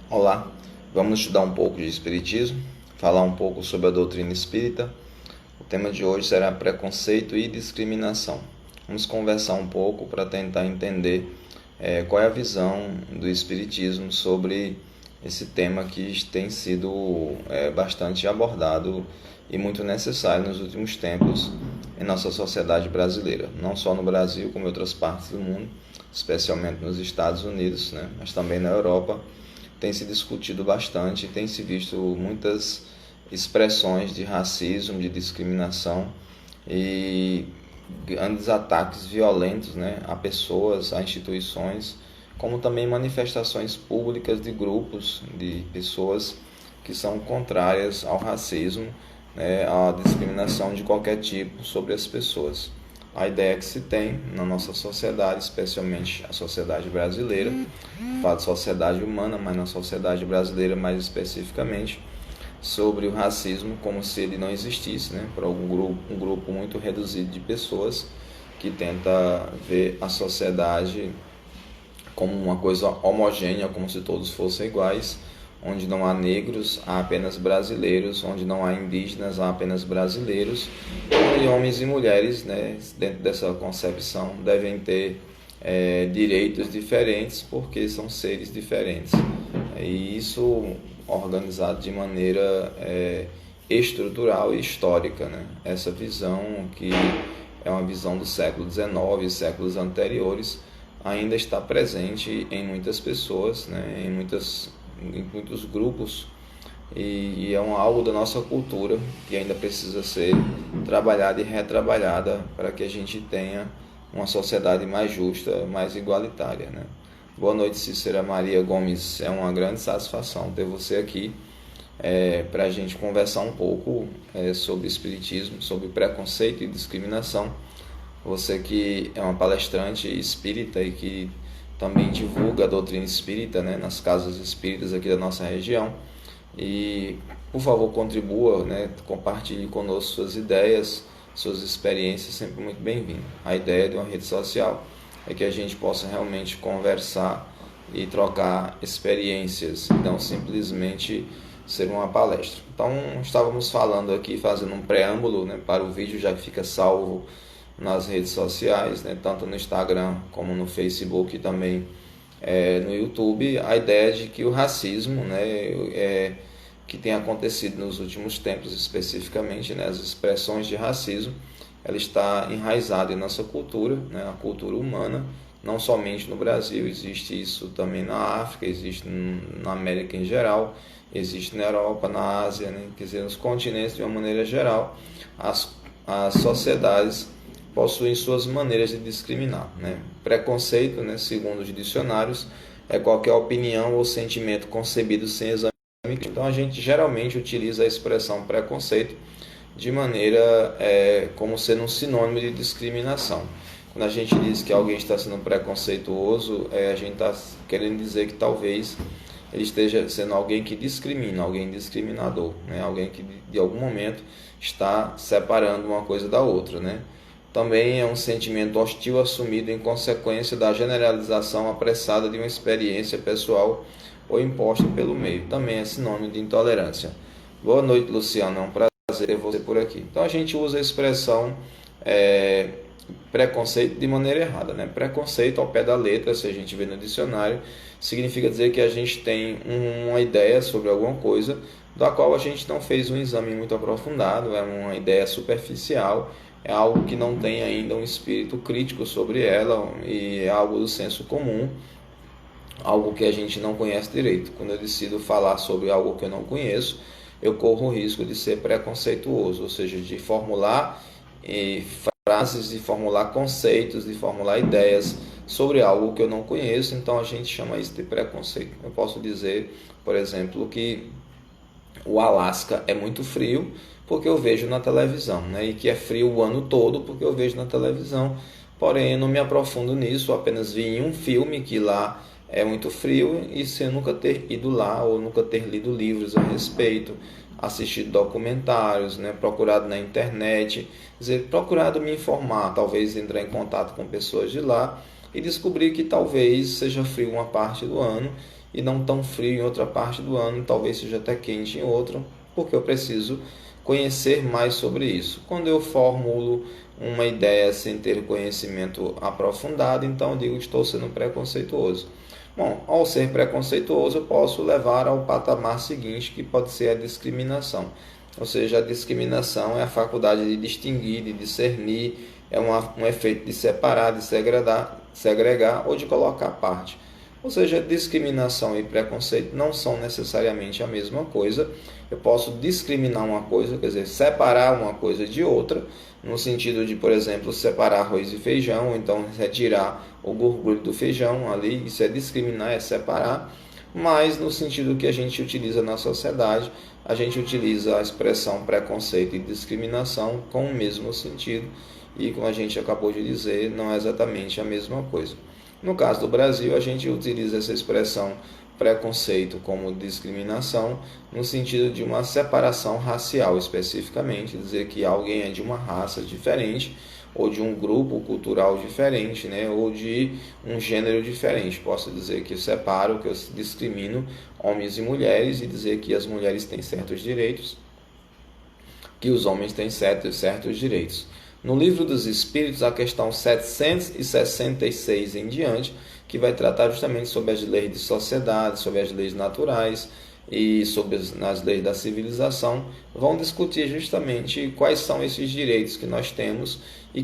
Olá, vamos estudar um pouco de Espiritismo, falar um pouco sobre a doutrina espírita. O tema de hoje será preconceito e discriminação. Vamos conversar um pouco para tentar entender qual é a visão do Espiritismo sobre esse tema que tem sido bastante abordado e muito necessário nos últimos tempos em nossa sociedade brasileira, não só no Brasil, como em outras partes do mundo, especialmente nos Estados Unidos, mas também na Europa. Tem se discutido bastante, tem se visto muitas expressões de racismo, de discriminação e grandes ataques violentos, a pessoas, a instituições, como também manifestações públicas de grupos de pessoas que são contrárias ao racismo, à discriminação de qualquer tipo sobre as pessoas. A ideia que se tem na nossa sociedade, especialmente a sociedade brasileira, falo de sociedade humana, mas na sociedade brasileira mais especificamente, sobre o racismo como se ele não existisse, para um grupo muito reduzido de pessoas que tenta ver a sociedade como uma coisa homogênea, como se todos fossem iguais, onde não há negros, há apenas brasileiros, onde não há indígenas, há apenas brasileiros, onde homens e mulheres, dentro dessa concepção, devem ter direitos diferentes porque são seres diferentes. E isso organizado de maneira estrutural e histórica. Essa visão, que é uma visão do século XIX e séculos anteriores, ainda está presente em muitas pessoas, em muitos grupos, e é algo da nossa cultura que ainda precisa ser trabalhada e retrabalhada para que a gente tenha uma sociedade mais justa, mais igualitária. Boa noite, Cícera Maria Gomes. É uma grande satisfação ter você aqui para a gente conversar um pouco sobre espiritismo, sobre preconceito e discriminação. Você que é uma palestrante espírita e que também divulga a doutrina espírita nas casas espíritas aqui da nossa região. E, por favor, contribua, compartilhe conosco suas ideias, suas experiências, sempre muito bem-vindo. A ideia de uma rede social é que a gente possa realmente conversar e trocar experiências, não simplesmente ser uma palestra. Então, estávamos falando aqui, fazendo um preâmbulo para o vídeo, já que fica salvo nas redes sociais, tanto no Instagram como no Facebook e também no YouTube, a ideia de que o racismo que tem acontecido nos últimos tempos, especificamente as expressões de racismo, ela está enraizada em nossa cultura, a cultura humana, não somente no Brasil, existe isso também na África, existe na América em geral, existe na Europa, na Ásia, quer dizer, nos continentes de uma maneira geral, as sociedades possuem suas maneiras de discriminar. Preconceito, segundo os dicionários, é qualquer opinião ou sentimento concebido sem exame. Então a gente geralmente utiliza a expressão preconceito de maneira como sendo um sinônimo de discriminação. Quando a gente diz que alguém está sendo preconceituoso, a gente está querendo dizer que talvez ele esteja sendo alguém que discrimina, alguém discriminador, alguém que de algum momento está separando uma coisa da outra. Também é um sentimento hostil assumido em consequência da generalização apressada de uma experiência pessoal ou imposta pelo meio. Também é sinônimo de intolerância. Boa noite, Luciano. É um prazer ter você por aqui. Então a gente usa a expressão preconceito de maneira errada. Preconceito, ao pé da letra, se a gente vê no dicionário, significa dizer que a gente tem uma ideia sobre alguma coisa da qual a gente não fez um exame muito aprofundado, é uma ideia superficial, é algo que não tem ainda um espírito crítico sobre ela e é algo do senso comum, algo que a gente não conhece direito. Quando eu decido falar sobre algo que eu não conheço, eu corro o risco de ser preconceituoso, ou seja, de formular frases, de formular conceitos, de formular ideias sobre algo que eu não conheço, então a gente chama isso de preconceito. Eu posso dizer, por exemplo, que o Alasca é muito frio porque eu vejo na televisão, e que é frio o ano todo porque eu vejo na televisão, porém eu não me aprofundo nisso, apenas vi em um filme que lá é muito frio e sem nunca ter ido lá ou nunca ter lido livros a respeito, assistido documentários, procurado na internet, quer dizer, procurado me informar, talvez entrar em contato com pessoas de lá e descobrir que talvez seja frio uma parte do ano e não tão frio em outra parte do ano, talvez seja até quente em outra, porque eu preciso conhecer mais sobre isso. Quando eu formulo uma ideia sem ter conhecimento aprofundado, então eu digo que estou sendo preconceituoso. Bom, ao ser preconceituoso, eu posso levar ao patamar seguinte, que pode ser a discriminação. Ou seja, a discriminação é a faculdade de distinguir, de discernir, é um efeito de separar, de segregar ou de colocar parte. Ou seja, discriminação e preconceito não são necessariamente a mesma coisa. Eu posso discriminar uma coisa, quer dizer, separar uma coisa de outra, no sentido de, por exemplo, separar arroz e feijão, ou então retirar o gorgulho do feijão ali, isso é discriminar, é separar, mas no sentido que a gente utiliza na sociedade, a gente utiliza a expressão preconceito e discriminação com o mesmo sentido, e como a gente acabou de dizer, não é exatamente a mesma coisa. No caso do Brasil, a gente utiliza essa expressão preconceito como discriminação no sentido de uma separação racial especificamente, dizer que alguém é de uma raça diferente ou de um grupo cultural diferente, né, ou de um gênero diferente. Posso dizer que eu separo, que eu discrimino homens e mulheres e dizer que as mulheres têm certos direitos, que os homens têm certos direitos. No Livro dos Espíritos, a questão 766 em diante, que vai tratar justamente sobre as leis de sociedade, sobre as leis naturais e sobre as leis da civilização, vão discutir justamente quais são esses direitos que nós temos e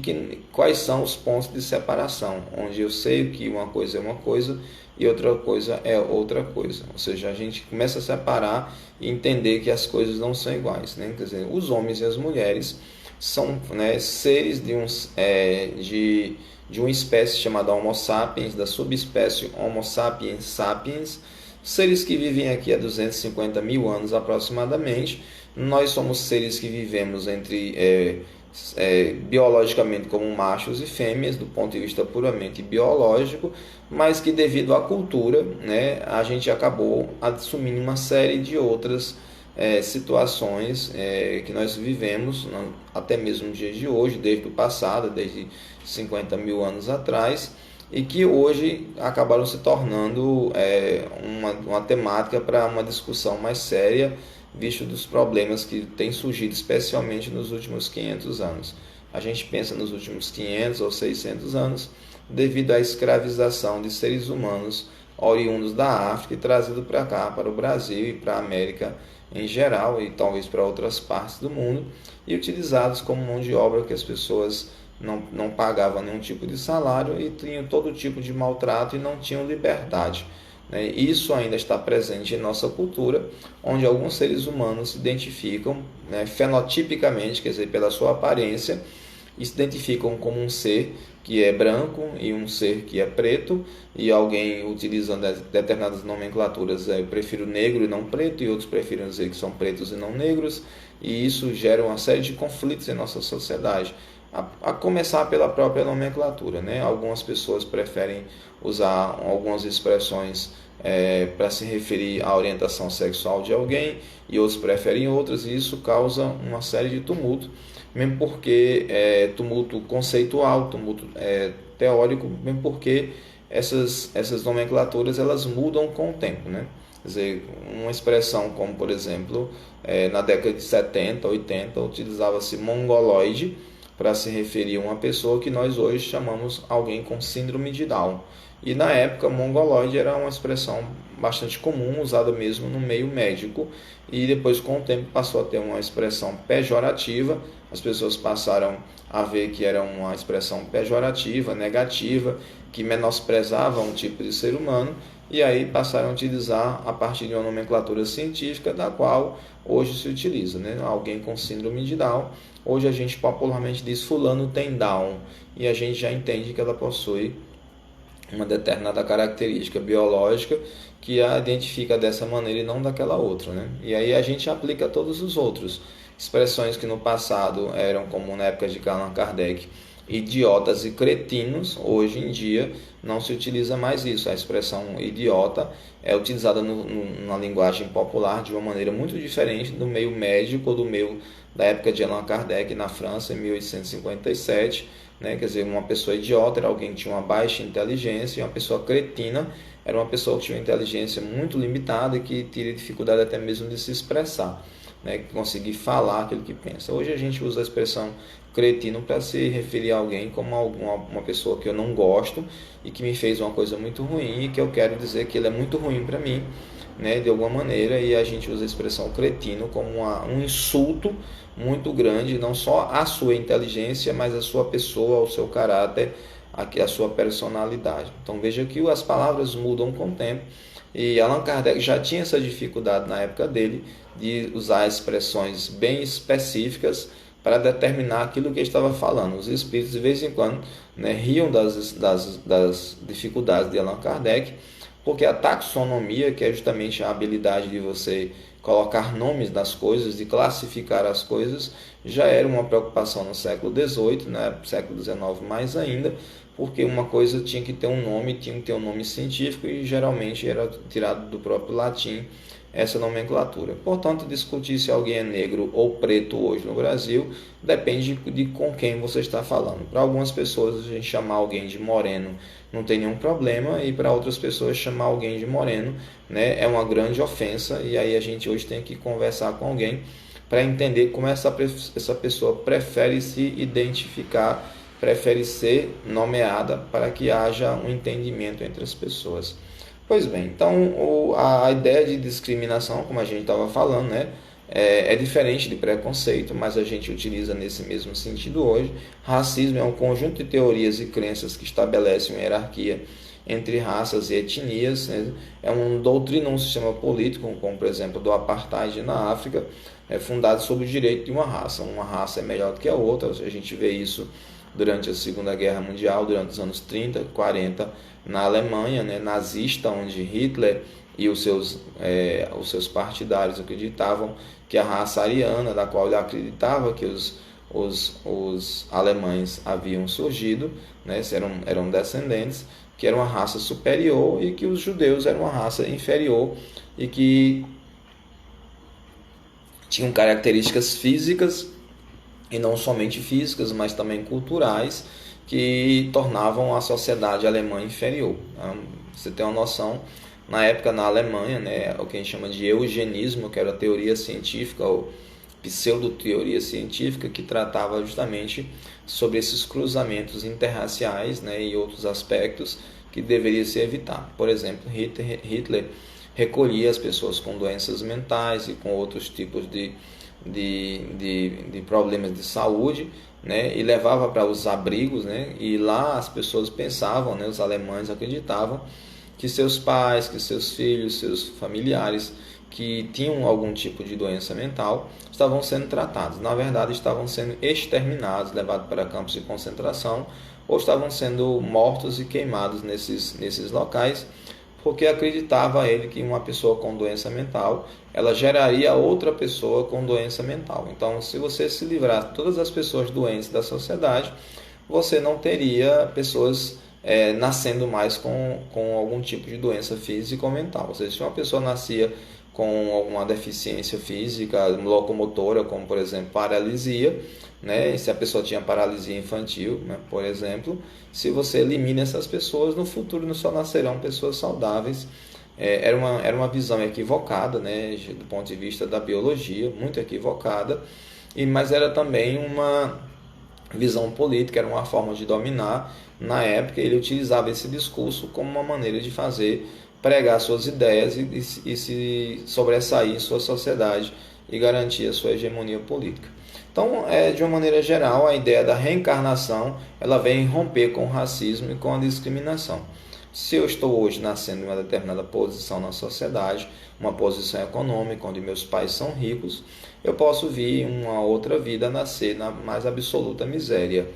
quais são os pontos de separação, onde eu sei que uma coisa é uma coisa e outra coisa é outra coisa. Ou seja, a gente começa a separar e entender que as coisas não são iguais, né? Quer dizer, os homens e as mulheres são, né, seres de uma espécie chamada Homo sapiens, da subespécie Homo sapiens sapiens, seres que vivem aqui há 250 mil anos aproximadamente. Nós somos seres que vivemos biologicamente como machos e fêmeas, do ponto de vista puramente biológico, mas que devido à cultura, né, a gente acabou assumindo uma série de outras situações que nós vivemos até mesmo nos dias de hoje, desde o passado, desde 50 mil anos atrás, e que hoje acabaram se tornando uma temática para uma discussão mais séria, visto dos problemas que têm surgido, especialmente nos últimos 500 anos. A gente pensa nos últimos 500 ou 600 anos, devido à escravização de seres humanos oriundos da África e trazido para cá, para o Brasil e para a América em geral e talvez para outras partes do mundo, e utilizados como mão de obra, que as pessoas não pagavam nenhum tipo de salário e tinham todo tipo de maltrato e não tinham liberdade, né? Isso ainda está presente em nossa cultura, onde alguns seres humanos se identificam, né, fenotipicamente, quer dizer, pela sua aparência, e se identificam como um ser que é branco e um ser que é preto, e alguém utilizando determinadas nomenclaturas, eu prefiro negro e não preto, e outros preferem dizer que são pretos e não negros, e isso gera uma série de conflitos em nossa sociedade, a começar pela própria nomenclatura, né? Algumas pessoas preferem usar algumas expressões para se referir à orientação sexual de alguém, e outros preferem outras, e isso causa uma série de tumulto, mesmo porque tumulto conceitual, tumulto teórico, mesmo porque essas nomenclaturas elas mudam com o tempo, né? Quer dizer, uma expressão como, por exemplo, na década de 70, 80, utilizava-se mongoloide para se referir a uma pessoa que nós hoje chamamos alguém com síndrome de Down. E na época, mongoloide era uma expressão bastante comum, usada mesmo no meio médico, e depois com o tempo passou a ter uma expressão pejorativa, as pessoas passaram a ver que era uma expressão pejorativa, negativa, que menosprezava um tipo de ser humano, e aí passaram a utilizar a partir de uma nomenclatura científica, da qual hoje se utiliza, né? Alguém com síndrome de Down, hoje a gente popularmente diz fulano tem Down, e a gente já entende que ela possui uma determinada característica biológica que a identifica dessa maneira e não daquela outra, né? E aí a gente aplica a todos os outros. Expressões que no passado eram, como na época de Allan Kardec, idiotas e cretinos, hoje em dia não se utiliza mais isso. A expressão idiota é utilizada na linguagem popular de uma maneira muito diferente do meio médico ou do meio da época de Allan Kardec na França, em 1857, né? Quer dizer, uma pessoa idiota era alguém que tinha uma baixa inteligência, e uma pessoa cretina era uma pessoa que tinha uma inteligência muito limitada e que teria dificuldade até mesmo de se expressar, né, conseguir falar aquilo que pensa. Hoje a gente usa a expressão cretino para se referir a alguém como uma pessoa que eu não gosto e que me fez uma coisa muito ruim e que eu quero dizer que ele é muito ruim para mim, né, de alguma maneira, e a gente usa a expressão cretino como um insulto muito grande, não só à sua inteligência, mas à sua pessoa, ao seu caráter, à sua personalidade. Então veja que as palavras mudam com o tempo, e Allan Kardec já tinha essa dificuldade na época dele de usar expressões bem específicas para determinar aquilo que ele estava falando. Os espíritos de vez em quando, né, riam das dificuldades de Allan Kardec, porque a taxonomia, que é justamente a habilidade de você colocar nomes das coisas, de classificar as coisas, já era uma preocupação no século XVIII, né, século XIX mais ainda, porque uma coisa tinha que ter um nome, tinha que ter um nome científico e geralmente era tirado do próprio latim essa nomenclatura. Portanto, discutir se alguém é negro ou preto hoje no Brasil depende de com quem você está falando. Para algumas pessoas, a gente chamar alguém de moreno não tem nenhum problema, e para outras pessoas chamar alguém de moreno, né, é uma grande ofensa, e aí a gente hoje tem que conversar com alguém para entender como essa pessoa prefere se identificar, prefere ser nomeada, para que haja um entendimento entre as pessoas. Pois bem, então a ideia de discriminação, como a gente estava falando, né, é diferente de preconceito, mas a gente utiliza nesse mesmo sentido hoje. Racismo é um conjunto de teorias e crenças que estabelecem uma hierarquia entre raças e etnias, né? É um doutrina, um sistema político, como por exemplo do apartheid na África, fundado sobre o direito de uma raça. Uma raça é melhor do que a outra, a gente vê isso durante a Segunda Guerra Mundial, durante os anos 30, 40, na Alemanha, né, nazista, onde Hitler e os seus partidários acreditavam que a raça ariana, da qual ele acreditava que os alemães haviam surgido, né, eram descendentes, que era uma raça superior, e que os judeus eram uma raça inferior e que tinham características físicas, e não somente físicas, mas também culturais, que tornavam a sociedade alemã inferior. Você tem uma noção, na época na Alemanha, né, o que a gente chama de eugenismo, que era a teoria científica, ou pseudo-teoria científica, que tratava justamente sobre esses cruzamentos interraciais, né, e outros aspectos que deveria se evitar. Por exemplo, Hitler recolhia as pessoas com doenças mentais e com outros tipos de problemas de saúde, né, e levava para os abrigos, né, e lá as pessoas pensavam, né, os alemães acreditavam que seus pais, que seus filhos, seus familiares que tinham algum tipo de doença mental estavam sendo tratados. Na verdade, estavam sendo exterminados, levados para campos de concentração, ou estavam sendo mortos e queimados nesses locais, porque acreditava ele que uma pessoa com doença mental, ela geraria outra pessoa com doença mental. Então, se você se livrar de todas as pessoas doentes da sociedade, você não teria pessoas nascendo mais com algum tipo de doença física ou mental. Ou seja, se uma pessoa nascia com alguma deficiência física, locomotora, como por exemplo paralisia, né? Se a pessoa tinha paralisia infantil, né, por exemplo, se você elimina essas pessoas, no futuro só nascerão pessoas saudáveis. Era uma visão equivocada, né, do ponto de vista da biologia, muito equivocada, mas era também uma visão política, era uma forma de dominar. Na época ele utilizava esse discurso como uma maneira de pregar suas ideias e se sobressair em sua sociedade e garantir a sua hegemonia política. Então, de uma maneira geral, a ideia da reencarnação ela vem romper com o racismo e com a discriminação. Se eu estou hoje nascendo em uma determinada posição na sociedade, uma posição econômica, onde meus pais são ricos, eu posso vir uma outra vida nascer na mais absoluta miséria,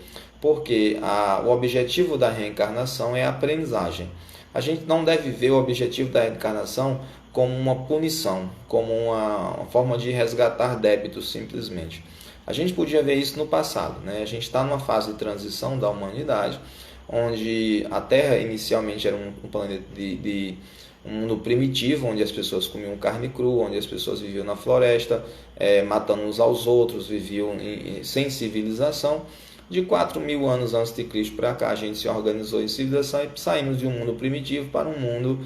porque o objetivo da reencarnação é a aprendizagem. A gente não deve ver o objetivo da reencarnação como uma punição, como uma forma de resgatar débitos simplesmente. A gente podia ver isso no passado, né? A gente está numa fase de transição da humanidade, onde a Terra inicialmente era um planeta um mundo primitivo, onde as pessoas comiam carne crua, onde as pessoas viviam na floresta, matando uns aos outros, viviam sem civilização. De 4.000 anos antes de Cristo para cá, a gente se organizou em civilização e saímos de um mundo primitivo para um mundo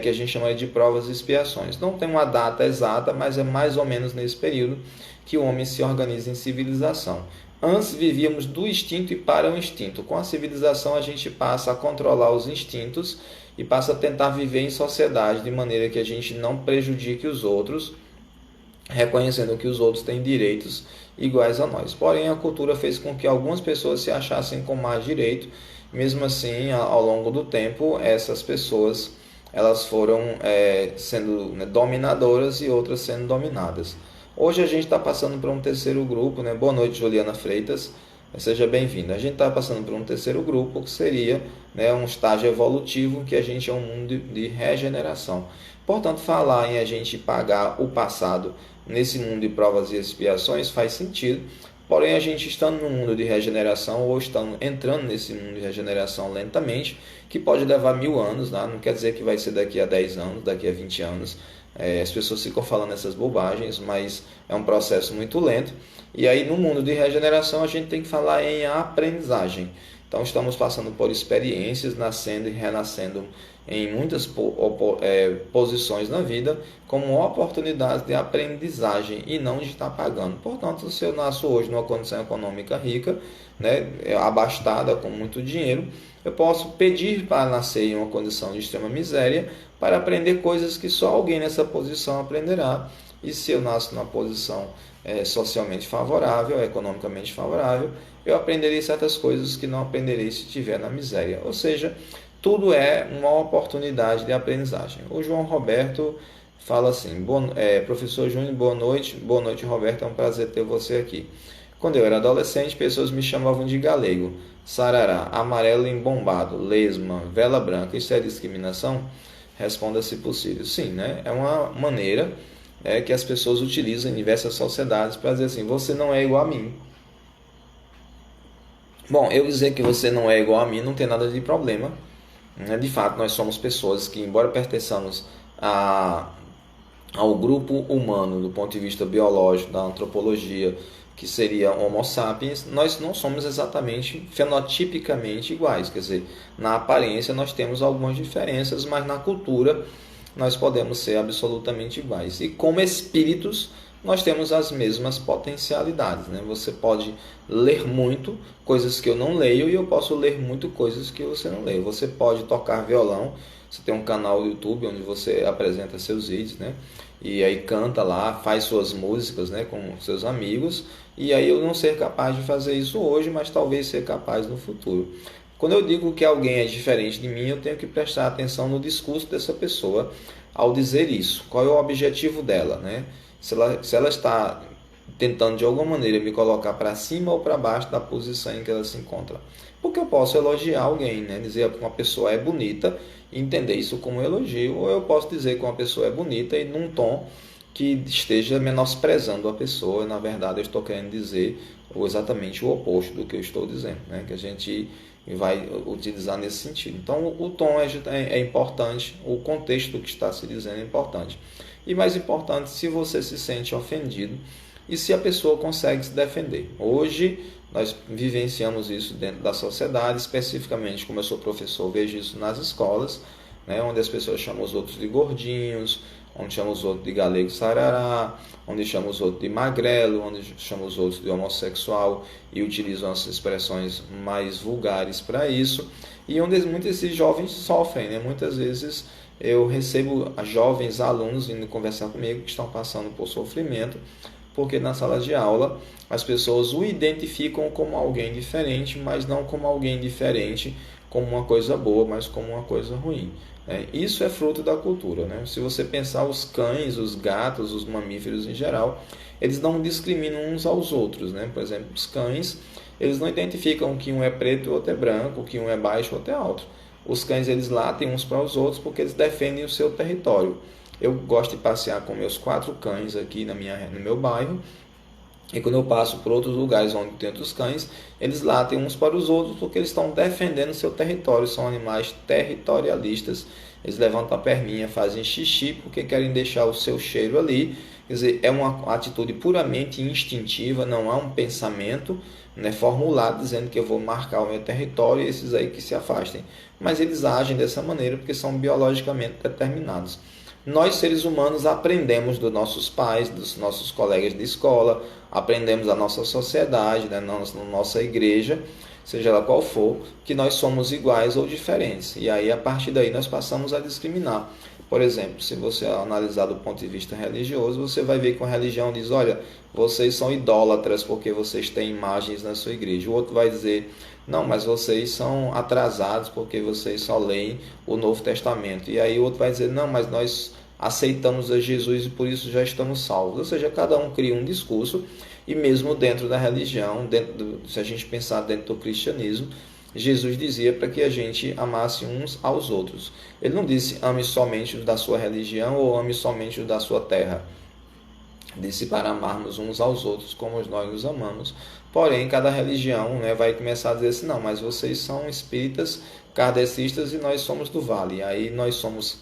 que a gente chama de provas e expiações. Não tem uma data exata, mas é mais ou menos nesse período que o homem se organiza em civilização. Antes vivíamos do instinto e para o instinto. Com a civilização a gente passa a controlar os instintos e passa a tentar viver em sociedade de maneira que a gente não prejudique os outros, reconhecendo que os outros têm direitos iguais a nós. Porém, a cultura fez com que algumas pessoas se achassem com mais direito. Mesmo assim, ao longo do tempo, essas pessoas elas foram sendo dominadoras e outras sendo dominadas. Hoje a gente está passando por um terceiro grupo, né? Boa noite, Juliana Freitas, seja bem-vinda. A gente está passando por um terceiro grupo, que seria um estágio evolutivo, que a gente é um mundo de regeneração. Portanto, falar em a gente pagar o passado nesse mundo de provas e expiações faz sentido, porém a gente estando no mundo de regeneração ou estando entrando nesse mundo de regeneração lentamente, que pode levar 1000 anos, né? Não quer dizer que vai ser daqui a 10 anos, daqui a 20 anos, as pessoas ficam falando essas bobagens, mas é um processo muito lento. E aí no mundo de regeneração a gente tem que falar em aprendizagem. Então estamos passando por experiências, nascendo e renascendo em muitas posições na vida, como oportunidades de aprendizagem e não de estar pagando. Portanto, se eu nasço hoje numa condição econômica rica, abastada, com muito dinheiro, eu posso pedir para nascer em uma condição de extrema miséria para aprender coisas que só alguém nessa posição aprenderá. E se eu nasço numa posição socialmente favorável, economicamente favorável, eu aprenderei certas coisas que não aprenderei se estiver na miséria. Ou seja, tudo é uma oportunidade de aprendizagem. O João Roberto fala assim: professor Júnior, boa noite, Roberto, é um prazer ter você aqui. Quando eu era adolescente, pessoas me chamavam de galego, sarará, amarelo embombado, lesma, vela branca. Isso é discriminação? Responda se possível. Sim, né? É uma maneira que as pessoas utilizam em diversas sociedades para dizer assim: você não é igual a mim. Bom, eu dizer que você não é igual a mim não tem nada de problema. De fato, nós somos pessoas que, embora pertençamos ao grupo humano do ponto de vista biológico, da antropologia, que seria Homo sapiens, nós não somos exatamente fenotipicamente iguais. Quer dizer, na aparência nós temos algumas diferenças, mas na cultura nós podemos ser absolutamente iguais. E como espíritos, nós temos as mesmas potencialidades, né? Você pode ler muito, coisas que eu não leio, e eu posso ler muito coisas que você não lê. Você pode tocar violão, você tem um canal do YouTube onde você apresenta seus vídeos, né? E aí canta lá, faz suas músicas, né, com seus amigos, e aí eu não ser capaz de fazer isso hoje, mas talvez ser capaz no futuro. Quando eu digo que alguém é diferente de mim, eu tenho que prestar atenção no discurso dessa pessoa ao dizer isso. Qual é o objetivo dela, né? Se ela está tentando de alguma maneira me colocar para cima ou para baixo da posição em que ela se encontra. Porque eu posso elogiar alguém, né? Dizer que uma pessoa é bonita e entender isso como um elogio, ou eu posso dizer que uma pessoa é bonita e num tom que esteja menosprezando a pessoa. Na verdade, eu estou querendo dizer exatamente o oposto do que eu estou dizendo, né? Que a gente vai utilizar nesse sentido. Então, o tom é importante, o contexto do que está se dizendo é importante. E mais importante, se você se sente ofendido e se a pessoa consegue se defender. Hoje, nós vivenciamos isso dentro da sociedade, especificamente, como eu sou professor, vejo isso nas escolas, né, onde as pessoas chamam os outros de gordinhos, onde chamam os outros de galego sarará, onde chamam os outros de magrelo, onde chamam os outros de homossexual e utilizam as expressões mais vulgares para isso, e onde muitos desses jovens sofrem, né? Muitas vezes eu recebo jovens alunos vindo conversar comigo que estão passando por sofrimento, porque na sala de aula as pessoas o identificam como alguém diferente, mas não como alguém diferente como uma coisa boa, mas como uma coisa ruim. Isso é fruto da cultura, né? Se você pensar, os cães, os gatos, os mamíferos em geral, eles não discriminam uns aos outros, né? Por exemplo, os cães, eles não identificam que um é preto e o outro é branco, que um é baixo e o outro é alto. Os cães, eles latem uns para os outros porque eles defendem o seu território. Eu gosto de passear com meus 4 cães aqui no meu bairro, e quando eu passo por outros lugares onde tem outros cães, eles latem uns para os outros porque eles estão defendendo seu território. São animais territorialistas. Eles levantam a perninha, fazem xixi porque querem deixar o seu cheiro ali, Quer dizer, é uma atitude puramente instintiva, não há um pensamento, né, formulado dizendo que eu vou marcar o meu território e esses aí que se afastem. Mas eles agem dessa maneira porque são biologicamente determinados. Nós, seres humanos, aprendemos dos nossos pais, dos nossos colegas de escola, aprendemos da nossa sociedade, né, na nossa igreja, seja ela qual for, que nós somos iguais ou diferentes. E aí, a partir daí, nós passamos a discriminar. Por exemplo, se você analisar do ponto de vista religioso, você vai ver que a religião diz, olha, vocês são idólatras porque vocês têm imagens na sua igreja. O outro vai dizer, não, mas vocês são atrasados porque vocês só leem o Novo Testamento. E aí o outro vai dizer, não, mas nós aceitamos a Jesus e por isso já estamos salvos. Ou seja, cada um cria um discurso e mesmo dentro da religião, se a gente pensar dentro do cristianismo, Jesus dizia para que a gente amasse uns aos outros. Ele não disse ame somente os da sua religião ou ame somente os da sua terra. Disse para amarmos uns aos outros como nós nos amamos. Porém, cada religião, né, vai começar a dizer assim, não, mas vocês são espíritas, kardecistas e nós somos do Vale. Aí nós somos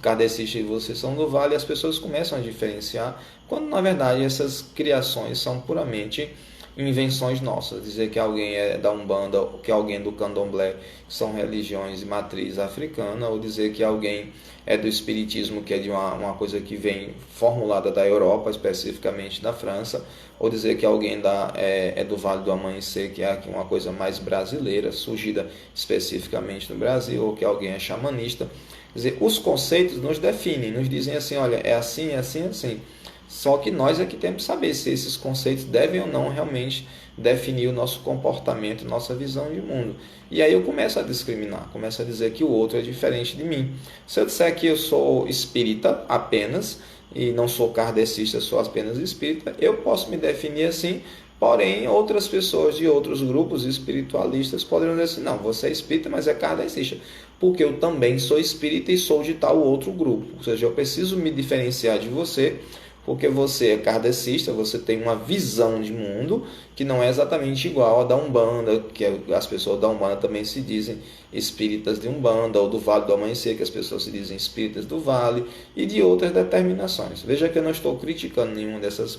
kardecistas e vocês são do Vale, e as pessoas começam a diferenciar, quando na verdade essas criações são puramente invenções nossas. Dizer que alguém é da Umbanda, ou que alguém é do Candomblé, são religiões de matriz africana, ou dizer que alguém é do Espiritismo, que é de uma coisa que vem formulada da Europa, especificamente da França, ou dizer que alguém é do Vale do Amanhecer, que é uma coisa mais brasileira, surgida especificamente no Brasil, ou que alguém é xamanista. Quer dizer, os conceitos nos definem, nos dizem assim, olha, é assim, é assim, é assim. Só que nós é que temos que saber se esses conceitos devem ou não realmente definir o nosso comportamento, nossa visão de mundo. E aí eu começo a discriminar, começo a dizer que o outro é diferente de mim. Se eu disser que eu sou espírita apenas, e não sou kardecista, sou apenas espírita, eu posso me definir assim, porém outras pessoas de outros grupos espiritualistas poderiam dizer assim, não, você é espírita, mas é kardecista, porque eu também sou espírita e sou de tal outro grupo. Ou seja, eu preciso me diferenciar de você, porque você é kardecista, você tem uma visão de mundo que não é exatamente igual a da Umbanda, que as pessoas da Umbanda também se dizem espíritas de Umbanda, ou do Vale do Amanhecer, que as pessoas se dizem espíritas do Vale, e de outras determinações. Veja que eu não estou criticando nenhuma dessas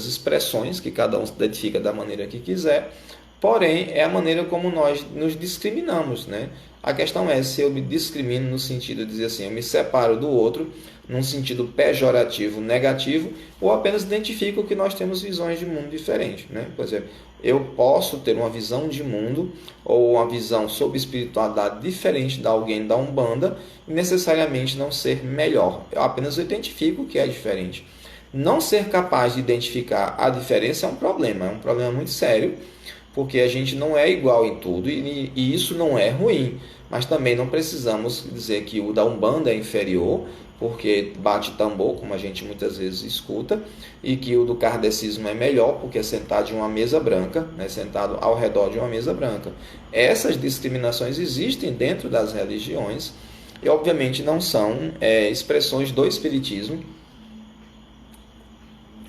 expressões, que cada um se identifica da maneira que quiser, porém é a maneira como nós nos discriminamos, né? A questão é se eu me discrimino no sentido de dizer assim, eu me separo do outro, num sentido pejorativo, negativo, ou apenas identifico que nós temos visões de mundo diferentes, né? Por exemplo, eu posso ter uma visão de mundo ou uma visão sobre espiritualidade diferente de alguém da Umbanda e necessariamente não ser melhor. Eu apenas identifico que é diferente. Não ser capaz de identificar a diferença é um problema muito sério, porque a gente não é igual em tudo e isso não é ruim, mas também não precisamos dizer que o da Umbanda é inferior, porque bate tambor, como a gente muitas vezes escuta, e que o do kardecismo é melhor, porque é sentado em uma mesa branca, né, sentado ao redor de uma mesa branca. Essas discriminações existem dentro das religiões e, obviamente, não são expressões do espiritismo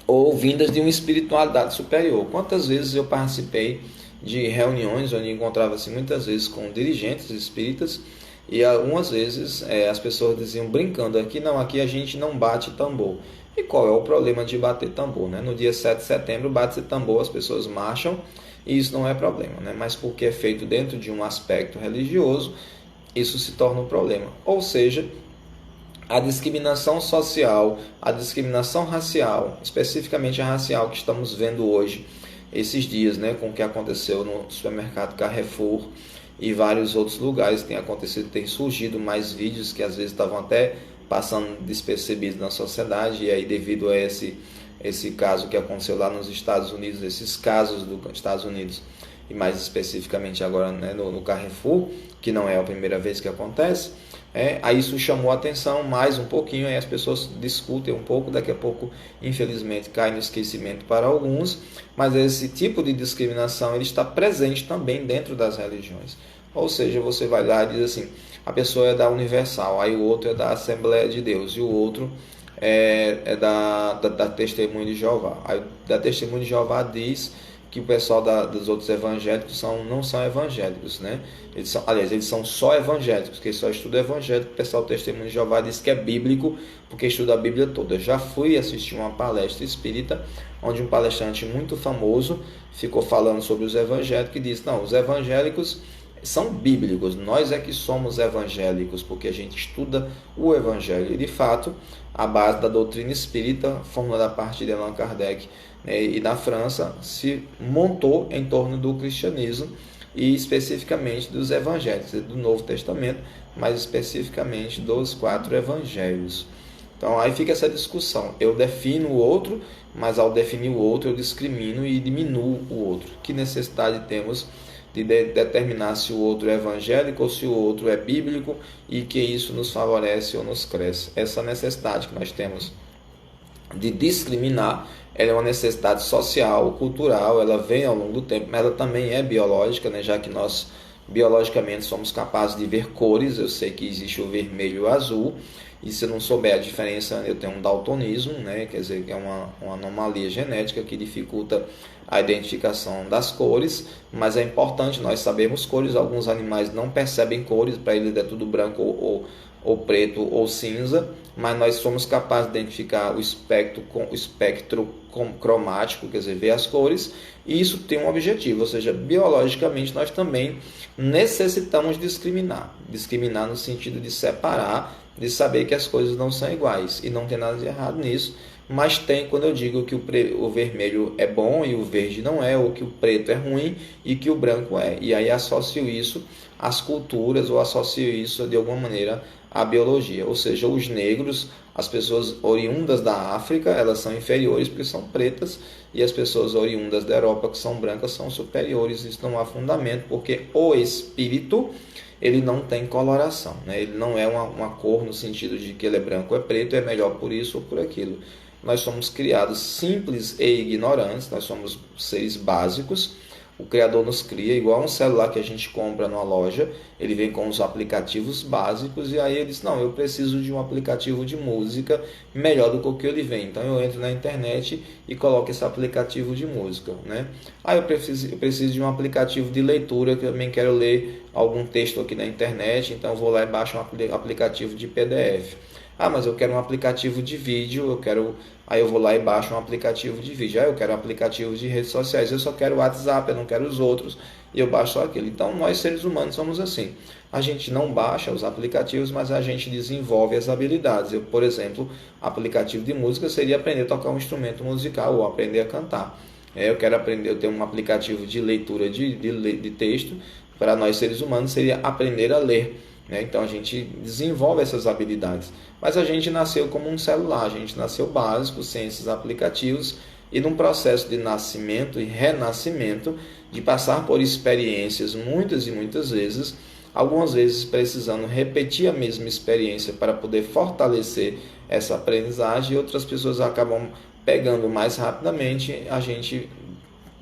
ou vindas de uma espiritualidade superior. Quantas vezes eu participei de reuniões onde encontrava-se muitas vezes com dirigentes espíritas e algumas vezes as pessoas diziam brincando aqui a gente não bate tambor. E qual é o problema de bater tambor, né? No dia 7 de setembro bate-se tambor, as pessoas marcham e isso não é problema, né? Mas porque é feito dentro de um aspecto religioso, isso se torna um problema. Ou seja, a discriminação social, a discriminação racial, especificamente a racial que estamos vendo hoje, esses dias, né, com o que aconteceu no supermercado Carrefour e vários outros lugares tem acontecido, tem surgido mais vídeos que às vezes estavam até passando despercebidos na sociedade, e aí devido a esse caso que aconteceu lá nos Estados Unidos, esses casos dos Estados Unidos, e mais especificamente agora, né, no Carrefour, que não é a primeira vez que acontece, aí isso chamou a atenção mais um pouquinho, aí as pessoas discutem um pouco, daqui a pouco, infelizmente, cai no esquecimento para alguns, mas esse tipo de discriminação ele está presente também dentro das religiões. Ou seja, você vai lá e diz assim, a pessoa é da Universal, aí o outro é da Assembleia de Deus, e o outro é da Testemunha de Jeová. Aí da Testemunha de Jeová diz que o pessoal dos outros evangélicos não são evangélicos, né? Eles são só evangélicos, que só estudam evangélico. O pessoal do Testemunho de Jeová diz que é bíblico, porque estuda a Bíblia toda. Eu já fui assistir uma palestra espírita, onde um palestrante muito famoso ficou falando sobre os evangélicos e disse: não, os evangélicos são bíblicos, nós é que somos evangélicos, porque a gente estuda o evangelho. E de fato, a base da doutrina espírita, formulada a partir de Allan Kardec, né, e na França, se montou em torno do cristianismo e especificamente dos evangelhos, do Novo Testamento, mas especificamente dos 4 evangelhos. Então aí fica essa discussão: eu defino o outro, mas ao definir o outro eu discrimino e diminuo o outro. Que necessidade temos de determinar se o outro é evangélico ou se o outro é bíblico, e que isso nos favorece ou nos cresce? Essa necessidade que nós temos de discriminar, ela é uma necessidade social, cultural, ela vem ao longo do tempo, mas ela também é biológica, né? Já que nós biologicamente somos capazes de ver cores. Eu sei que existe o vermelho e o azul, e se eu não souber a diferença, eu tenho um daltonismo, né? Quer dizer, que é uma anomalia genética que dificulta a identificação das cores, mas é importante nós sabermos cores. Alguns animais não percebem cores, para eles é tudo branco ou preto ou cinza, mas nós somos capazes de identificar o espectro cromático, quer dizer, ver as cores, e isso tem um objetivo, ou seja, biologicamente nós também necessitamos discriminar no sentido de separar, de saber que as coisas não são iguais, e não tem nada de errado nisso. Mas tem quando eu digo que o vermelho é bom e o verde não é, ou que o preto é ruim e que o branco é. E aí associo isso às culturas, ou associo isso de alguma maneira à biologia. Ou seja, os negros, as pessoas oriundas da África, elas são inferiores porque são pretas, e as pessoas oriundas da Europa, que são brancas, são superiores. Isso não há fundamento, porque o espírito, ele não tem coloração, né? Ele não é uma cor no sentido de que ele é branco ou é preto, é melhor por isso ou por aquilo. Nós somos criados simples e ignorantes, nós somos seres básicos. O Criador nos cria igual um celular que a gente compra numa loja, ele vem com os aplicativos básicos, e aí ele diz: não, eu preciso de um aplicativo de música melhor do que o que ele vem. Então eu entro na internet e coloco esse aplicativo de música, né? Eu preciso de um aplicativo de leitura, que eu também quero ler algum texto aqui na internet, então eu vou lá e baixo um aplicativo de PDF. Mas eu quero um aplicativo de vídeo, aí eu vou lá e baixo um aplicativo de vídeo. Eu quero um aplicativo de redes sociais, eu só quero o WhatsApp, eu não quero os outros, e eu baixo só aquele. Então nós seres humanos somos assim. A gente não baixa os aplicativos, mas a gente desenvolve as habilidades. Por exemplo, aplicativo de música seria aprender a tocar um instrumento musical ou aprender a cantar. Eu quero aprender, eu tenho um aplicativo de leitura de texto. Para nós seres humanos seria aprender a ler. Então a gente desenvolve essas habilidades, mas a gente nasceu como um celular, a gente nasceu básico, sem esses aplicativos, e num processo de nascimento e renascimento, de passar por experiências muitas e muitas vezes, algumas vezes precisando repetir a mesma experiência para poder fortalecer essa aprendizagem, e outras pessoas acabam pegando mais rapidamente. A gente,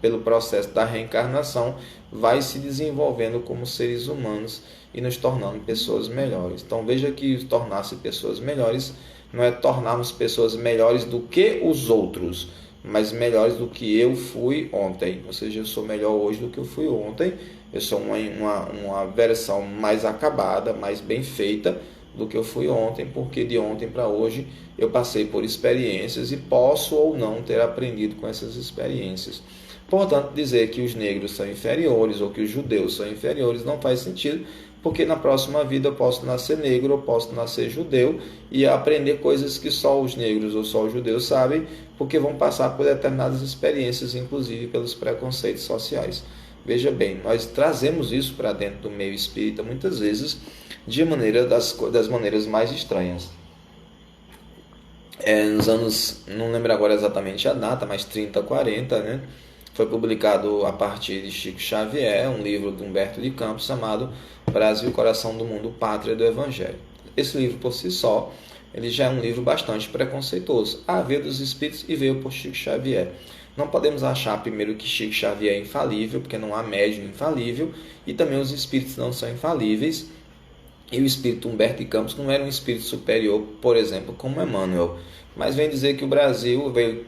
pelo processo da reencarnação, vai se desenvolvendo como seres humanos e nos tornando pessoas melhores. Então veja que tornar-se pessoas melhores não é tornarmos pessoas melhores do que os outros, mas melhores do que eu fui ontem. Ou seja, eu sou melhor hoje do que eu fui ontem. Eu sou uma versão mais acabada, mais bem feita do que eu fui ontem, porque de ontem para hoje eu passei por experiências e posso ou não ter aprendido com essas experiências. Portanto, dizer que os negros são inferiores ou que os judeus são inferiores não faz sentido, porque na próxima vida eu posso nascer negro ou posso nascer judeu e aprender coisas que só os negros ou só os judeus sabem, porque vão passar por determinadas experiências, inclusive pelos preconceitos sociais. Veja bem, nós trazemos isso para dentro do meio espírita muitas vezes de maneira das maneiras mais estranhas. Nos anos, não lembro agora exatamente a data, mas 30, 40, né? Foi publicado a partir de Chico Xavier, um livro de Humberto de Campos chamado Brasil, Coração do Mundo, Pátria do Evangelho. Esse livro por si só, ele já é um livro bastante preconceituoso. Veio dos Espíritos e veio por Chico Xavier. Não podemos achar primeiro que Chico Xavier é infalível, porque não há médium infalível, e também os Espíritos não são infalíveis. E o espírito Humberto de Campos não era um espírito superior, por exemplo, como Emmanuel, mas vem dizer que o Brasil veio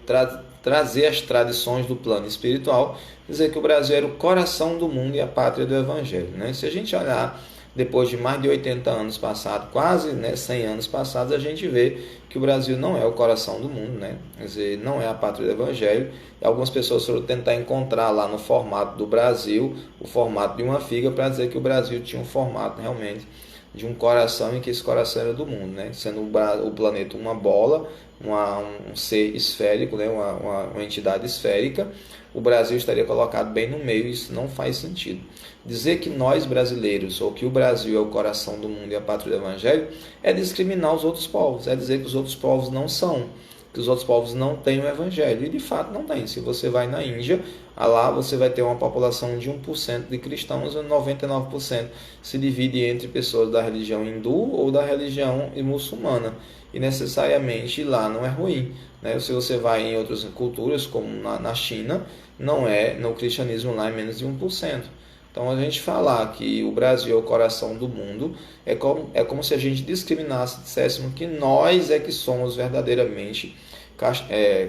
trazer as tradições do plano espiritual, dizer que o Brasil era o coração do mundo e a pátria do Evangelho, né? Se a gente olhar depois de mais de 80 anos passados, quase, né, 100 anos passados, a gente vê que o Brasil não é o coração do mundo, né? Quer dizer, não é a pátria do Evangelho. E algumas pessoas foram tentar encontrar lá no formato do Brasil o formato de uma figa para dizer que o Brasil tinha um formato realmente de um coração e que esse coração era do mundo, né? Sendo o planeta uma bola, um ser esférico, né? uma entidade esférica, o Brasil estaria colocado bem no meio. Isso não faz sentido. Dizer que nós brasileiros, ou que o Brasil é o coração do mundo e a pátria do Evangelho, é discriminar os outros povos, é dizer que os outros povos não são, que os outros povos não têm o Evangelho, e de fato não tem. Se você vai na Índia, lá você vai ter uma população de 1% de cristãos, e 99% se divide entre pessoas da religião hindu ou da religião muçulmana, e necessariamente lá não é ruim, né? Se você vai em outras culturas, como na China, no cristianismo lá é menos de 1%. Então, a gente falar que o Brasil é o coração do mundo é como se a gente discriminasse, disséssemos que nós é que somos verdadeiramente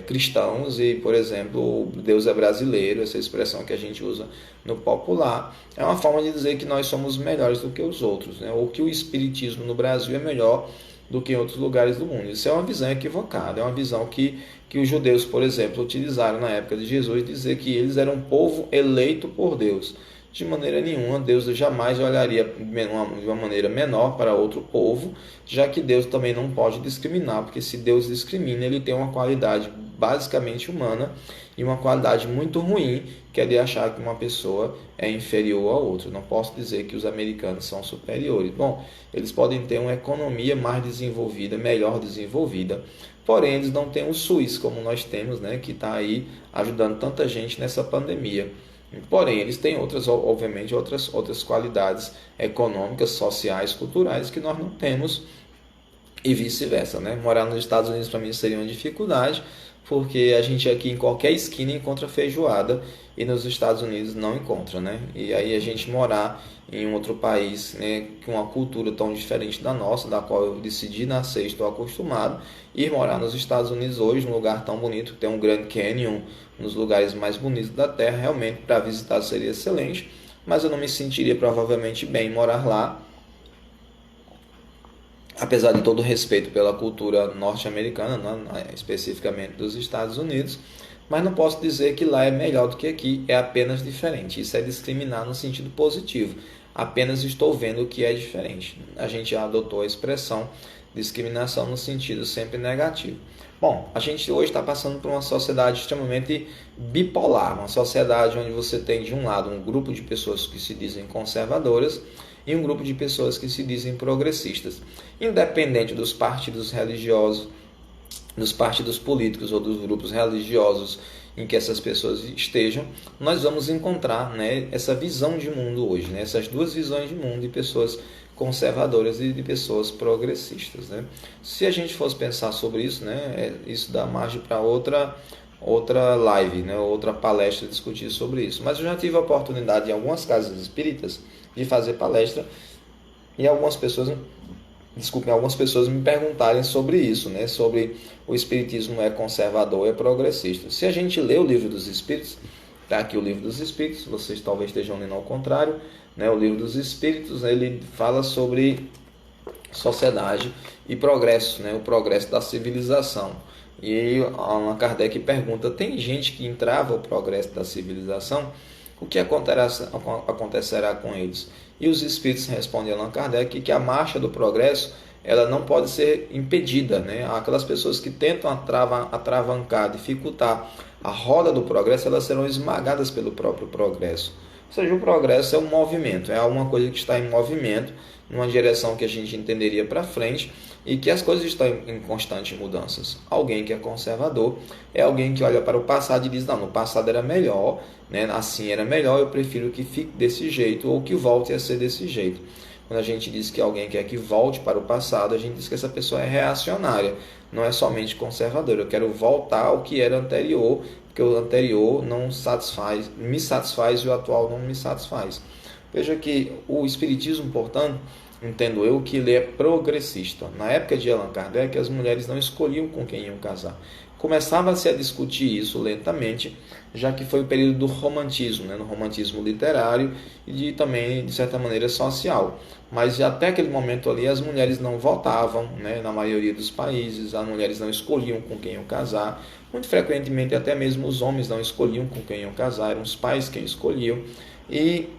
cristãos e, por exemplo, Deus é brasileiro, essa expressão que a gente usa no popular, é uma forma de dizer que nós somos melhores do que os outros, né? Ou que o espiritismo no Brasil é melhor do que em outros lugares do mundo. Isso é uma visão equivocada, é uma visão que os judeus, por exemplo, utilizaram na época de Jesus, dizer que eles eram um povo eleito por Deus. De maneira nenhuma, Deus jamais olharia de uma maneira menor para outro povo, já que Deus também não pode discriminar, porque se Deus discrimina, ele tem uma qualidade basicamente humana e uma qualidade muito ruim, que é de achar que uma pessoa é inferior a outra. Não posso dizer que os americanos são superiores. Bom, eles podem ter uma economia mais desenvolvida, melhor desenvolvida, porém eles não têm o SUS como nós temos, né, que está aí ajudando tanta gente nessa pandemia. Porém, eles têm obviamente, outras qualidades econômicas, sociais, culturais que nós não temos e vice-versa, né? Morar nos Estados Unidos para mim seria uma dificuldade, porque a gente aqui em qualquer esquina encontra feijoada e nos Estados Unidos não encontra, né? E aí a gente morar em um outro país, né, com uma cultura tão diferente da nossa, da qual eu decidi nascer e estou acostumado, ir morar nos Estados Unidos hoje, num lugar tão bonito, que tem um Grand Canyon, um dos lugares mais bonitos da Terra, realmente para visitar seria excelente, mas eu não me sentiria provavelmente bem em morar lá, apesar de todo o respeito pela cultura norte-americana, né, especificamente dos Estados Unidos, mas não posso dizer que lá é melhor do que aqui, é apenas diferente. Isso é discriminar no sentido positivo, apenas estou vendo que é diferente. A gente já adotou a expressão discriminação no sentido sempre negativo. Bom, a gente hoje está passando por uma sociedade extremamente bipolar, uma sociedade onde você tem de um lado um grupo de pessoas que se dizem conservadoras e um grupo de pessoas que se dizem progressistas. Independente dos partidos religiosos, dos partidos políticos ou dos grupos religiosos em que essas pessoas estejam, nós vamos encontrar, né, essa visão de mundo hoje, né, essas duas visões de mundo de pessoas conservadoras e de pessoas progressistas, né? Se a gente fosse pensar sobre isso, né, isso dá margem para outra live, né, outra palestra discutir sobre isso. Mas eu já tive a oportunidade em algumas casas espíritas de fazer palestra e algumas pessoas me perguntarem sobre isso, né, sobre o espiritismo é conservador ou é progressista. Se a gente lê o Livro dos Espíritos, está aqui o Livro dos Espíritos, vocês talvez estejam lendo ao contrário, né, o Livro dos Espíritos, ele fala sobre sociedade e progresso, né, o progresso da civilização. E aí Allan Kardec pergunta, tem gente que entrava o progresso da civilização? O que acontecerá com eles? E os espíritos respondem a Allan Kardec que a marcha do progresso ela não pode ser impedida, né? Aquelas pessoas que tentam atravancar, dificultar a roda do progresso, elas serão esmagadas pelo próprio progresso. Ou seja, o progresso é um movimento, é alguma coisa que está em movimento, numa direção que a gente entenderia para frente e que as coisas estão em constantes mudanças. Alguém que é conservador é alguém que olha para o passado e diz, não, no passado era melhor, né? Assim era melhor, eu prefiro que fique desse jeito ou que volte a ser desse jeito. Quando a gente diz que alguém quer que volte para o passado, a gente diz que essa pessoa é reacionária, não é somente conservadora. Eu quero voltar ao que era anterior, porque o anterior não me satisfaz e o atual não me satisfaz. Veja que o Espiritismo, portanto, entendo eu, que ele é progressista. Na época de Allan Kardec, as mulheres não escolhiam com quem iam casar. Começava-se a discutir isso lentamente, já que foi o período do romantismo, né? No romantismo literário e também, de certa maneira, social. Mas até aquele momento ali, as mulheres não votavam, né? Na maioria dos países, as mulheres não escolhiam com quem iam casar. Muito frequentemente, até mesmo os homens não escolhiam com quem iam casar, eram os pais quem escolhiam. E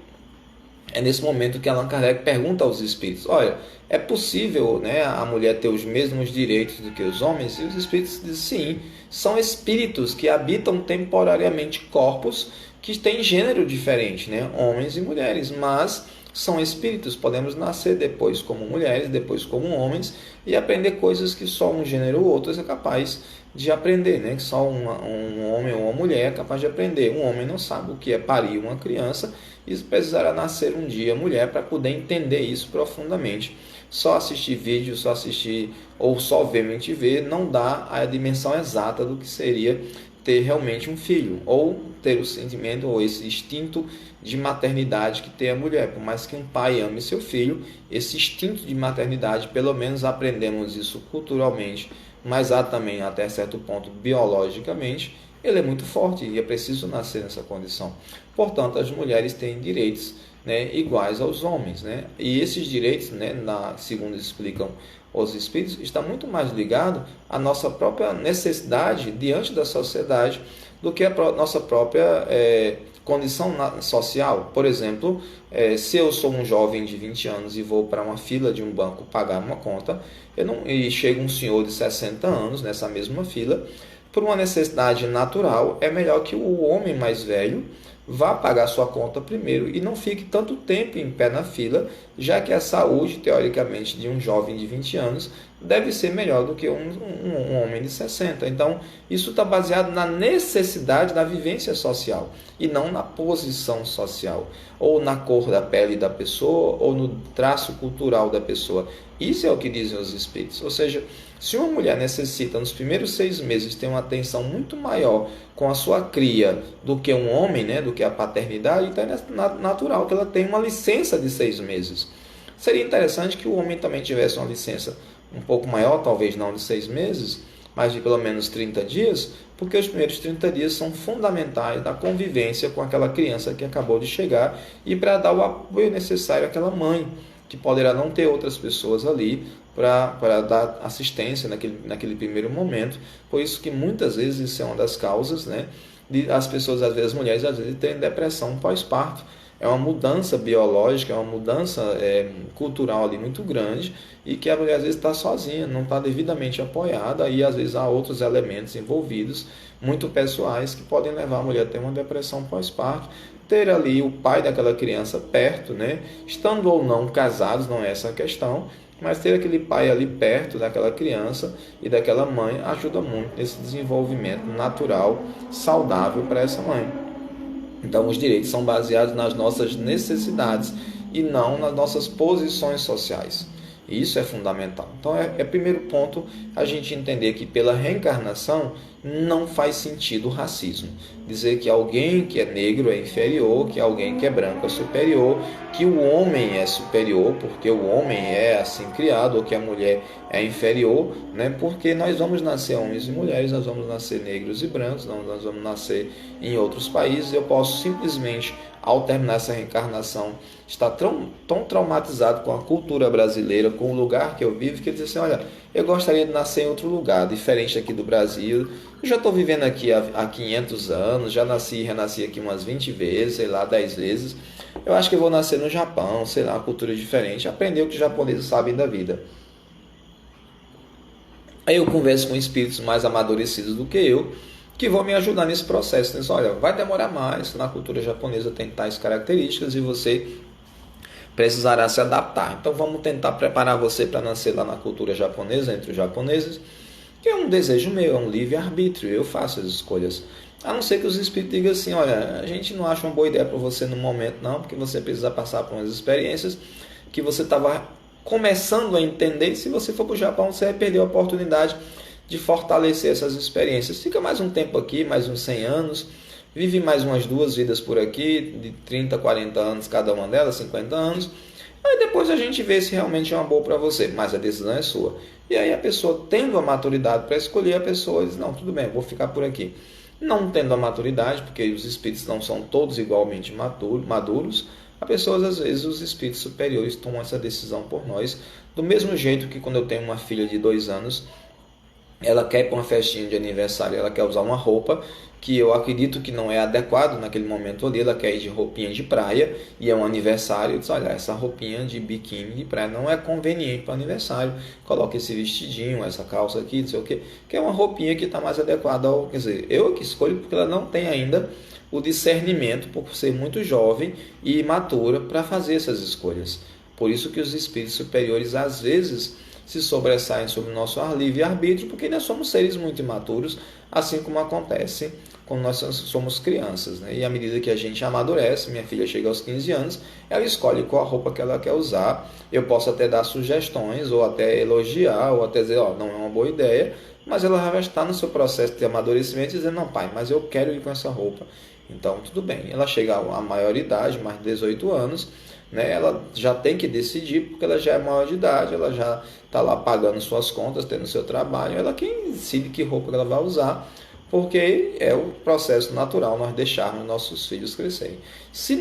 é nesse momento que Allan Kardec pergunta aos espíritos: olha, é possível, né, a mulher ter os mesmos direitos do que os homens? E os espíritos dizem: sim, são espíritos que habitam temporariamente corpos que têm gênero diferente, né, homens e mulheres, mas são espíritos. Podemos nascer depois como mulheres, depois como homens, e aprender coisas que só um gênero ou outro é capaz de aprender, né? Que só um homem ou uma mulher é capaz de aprender. Um homem não sabe o que é parir uma criança e precisará nascer um dia mulher para poder entender isso profundamente. Só assistir vídeo, só assistir ou só ver MTV não dá a dimensão exata do que seria ter realmente um filho, ou ter o sentimento ou esse instinto de maternidade que tem a mulher. Por mais que um pai ame seu filho, esse instinto de maternidade, pelo menos aprendemos isso culturalmente, mas há também até certo ponto biologicamente, ele é muito forte e é preciso nascer nessa condição. Portanto, as mulheres têm direitos, né, iguais aos homens, né? E esses direitos, né, segundo explicam os espíritos, está muito mais ligado à nossa própria necessidade diante da sociedade do que a nossa própria condição social. Por exemplo, se eu sou um jovem de 20 anos e vou para uma fila de um banco pagar uma conta, e chega um senhor de 60 anos nessa mesma fila, por uma necessidade natural, é melhor que o homem mais velho vá pagar sua conta primeiro e não fique tanto tempo em pé na fila, já que a saúde, teoricamente, de um jovem de 20 anos deve ser melhor do que um homem de 60. Então, isso está baseado na necessidade da vivência social e não na posição social, ou na cor da pele da pessoa, ou no traço cultural da pessoa. Isso é o que dizem os espíritos. Ou seja, se uma mulher necessita, nos primeiros 6 meses, ter uma atenção muito maior com a sua cria do que um homem, né, do que a paternidade, então é natural que ela tenha uma licença de 6 meses. Seria interessante que o homem também tivesse uma licença um pouco maior, talvez não de 6 meses, mas de pelo menos 30 dias, porque os primeiros 30 dias são fundamentais da convivência com aquela criança que acabou de chegar e para dar o apoio necessário àquela mãe, que poderá não ter outras pessoas ali para dar assistência naquele primeiro momento. Por isso que muitas vezes isso é uma das causas, né, de as pessoas, às vezes as mulheres, às vezes terem depressão pós-parto. É uma mudança biológica, é uma mudança cultural ali muito grande e que a mulher às vezes está sozinha, não está devidamente apoiada e às vezes há outros elementos envolvidos, muito pessoais, que podem levar a mulher a ter uma depressão pós-parto. Ter ali o pai daquela criança perto, né? Estando ou não casados, não é essa a questão, mas ter aquele pai ali perto daquela criança e daquela mãe ajuda muito nesse desenvolvimento natural, saudável para essa mãe. Então, os direitos são baseados nas nossas necessidades e não nas nossas posições sociais. E isso é fundamental. Então, é primeiro ponto a gente entender que pela reencarnação não faz sentido o racismo. Dizer que alguém que é negro é inferior, que alguém que é branco é superior, que o homem é superior porque o homem é assim criado, ou que a mulher é inferior, né? Porque nós vamos nascer homens e mulheres, nós vamos nascer negros e brancos, nós vamos nascer em outros países. Eu posso simplesmente, ao terminar essa reencarnação, estar tão traumatizado com a cultura brasileira, com o lugar que eu vivo, que eu dizer assim, olha, eu gostaria de nascer em outro lugar, diferente aqui do Brasil. Eu já estou vivendo aqui há 500 anos, já nasci e renasci aqui umas 20 vezes, sei lá, 10 vezes. Eu acho que eu vou nascer no Japão, sei lá, uma cultura diferente, aprender o que os japoneses sabem da vida. Aí eu converso com espíritos mais amadurecidos do que eu, que vão me ajudar nesse processo. Diz, olha, vai demorar mais, na cultura japonesa tem tais características e você precisará se adaptar. Então vamos tentar preparar você para nascer lá na cultura japonesa, entre os japoneses, que é um desejo meu, é um livre-arbítrio, eu faço as escolhas. A não ser que os espíritos digam assim, olha, a gente não acha uma boa ideia para você no momento não, porque você precisa passar por umas experiências que você estava começando a entender, e se você for para o Japão, você vai perder a oportunidade de fortalecer essas experiências. Fica mais um tempo aqui, mais uns 100 anos, vive mais umas 2 vidas por aqui, de 30, 40 anos cada uma delas, 50 anos, Aí depois a gente vê se realmente é uma boa para você, mas a decisão é sua. E aí a pessoa tendo a maturidade para escolher, a pessoa diz, não, tudo bem, vou ficar por aqui. Não tendo a maturidade, porque os espíritos não são todos igualmente maduros, a pessoa, às vezes, os espíritos superiores tomam essa decisão por nós, do mesmo jeito que quando eu tenho uma filha de 2 anos, ela quer ir para uma festinha de aniversário, ela quer usar uma roupa que eu acredito que não é adequado naquele momento ali, ela quer ir de roupinha de praia e é um aniversário, eu disse, olha, essa roupinha de biquíni de praia não é conveniente para o aniversário, coloca esse vestidinho, essa calça aqui, não sei o que é uma roupinha que está mais adequada ao, quer dizer, eu que escolho porque ela não tem ainda o discernimento por ser muito jovem e imatura para fazer essas escolhas. Por isso que os espíritos superiores às vezes se sobressaem sobre o nosso livre-arbítrio, porque nós somos seres muito imaturos, assim como acontece quando nós somos crianças, né? E à medida que a gente amadurece, minha filha chega aos 15 anos, ela escolhe qual a roupa que ela quer usar. Eu posso até dar sugestões, ou até elogiar, ou até dizer, ó, não é uma boa ideia, mas ela já está no seu processo de amadurecimento dizendo, não, pai, mas eu quero ir com essa roupa. Então, tudo bem. Ela chega à maioridade, mais de 18 anos, né? Ela já tem que decidir, porque ela já é maior de idade, ela já está lá pagando suas contas, tendo seu trabalho, ela quem decide que roupa ela vai usar, porque é o processo natural nós deixarmos nossos filhos crescerem. Se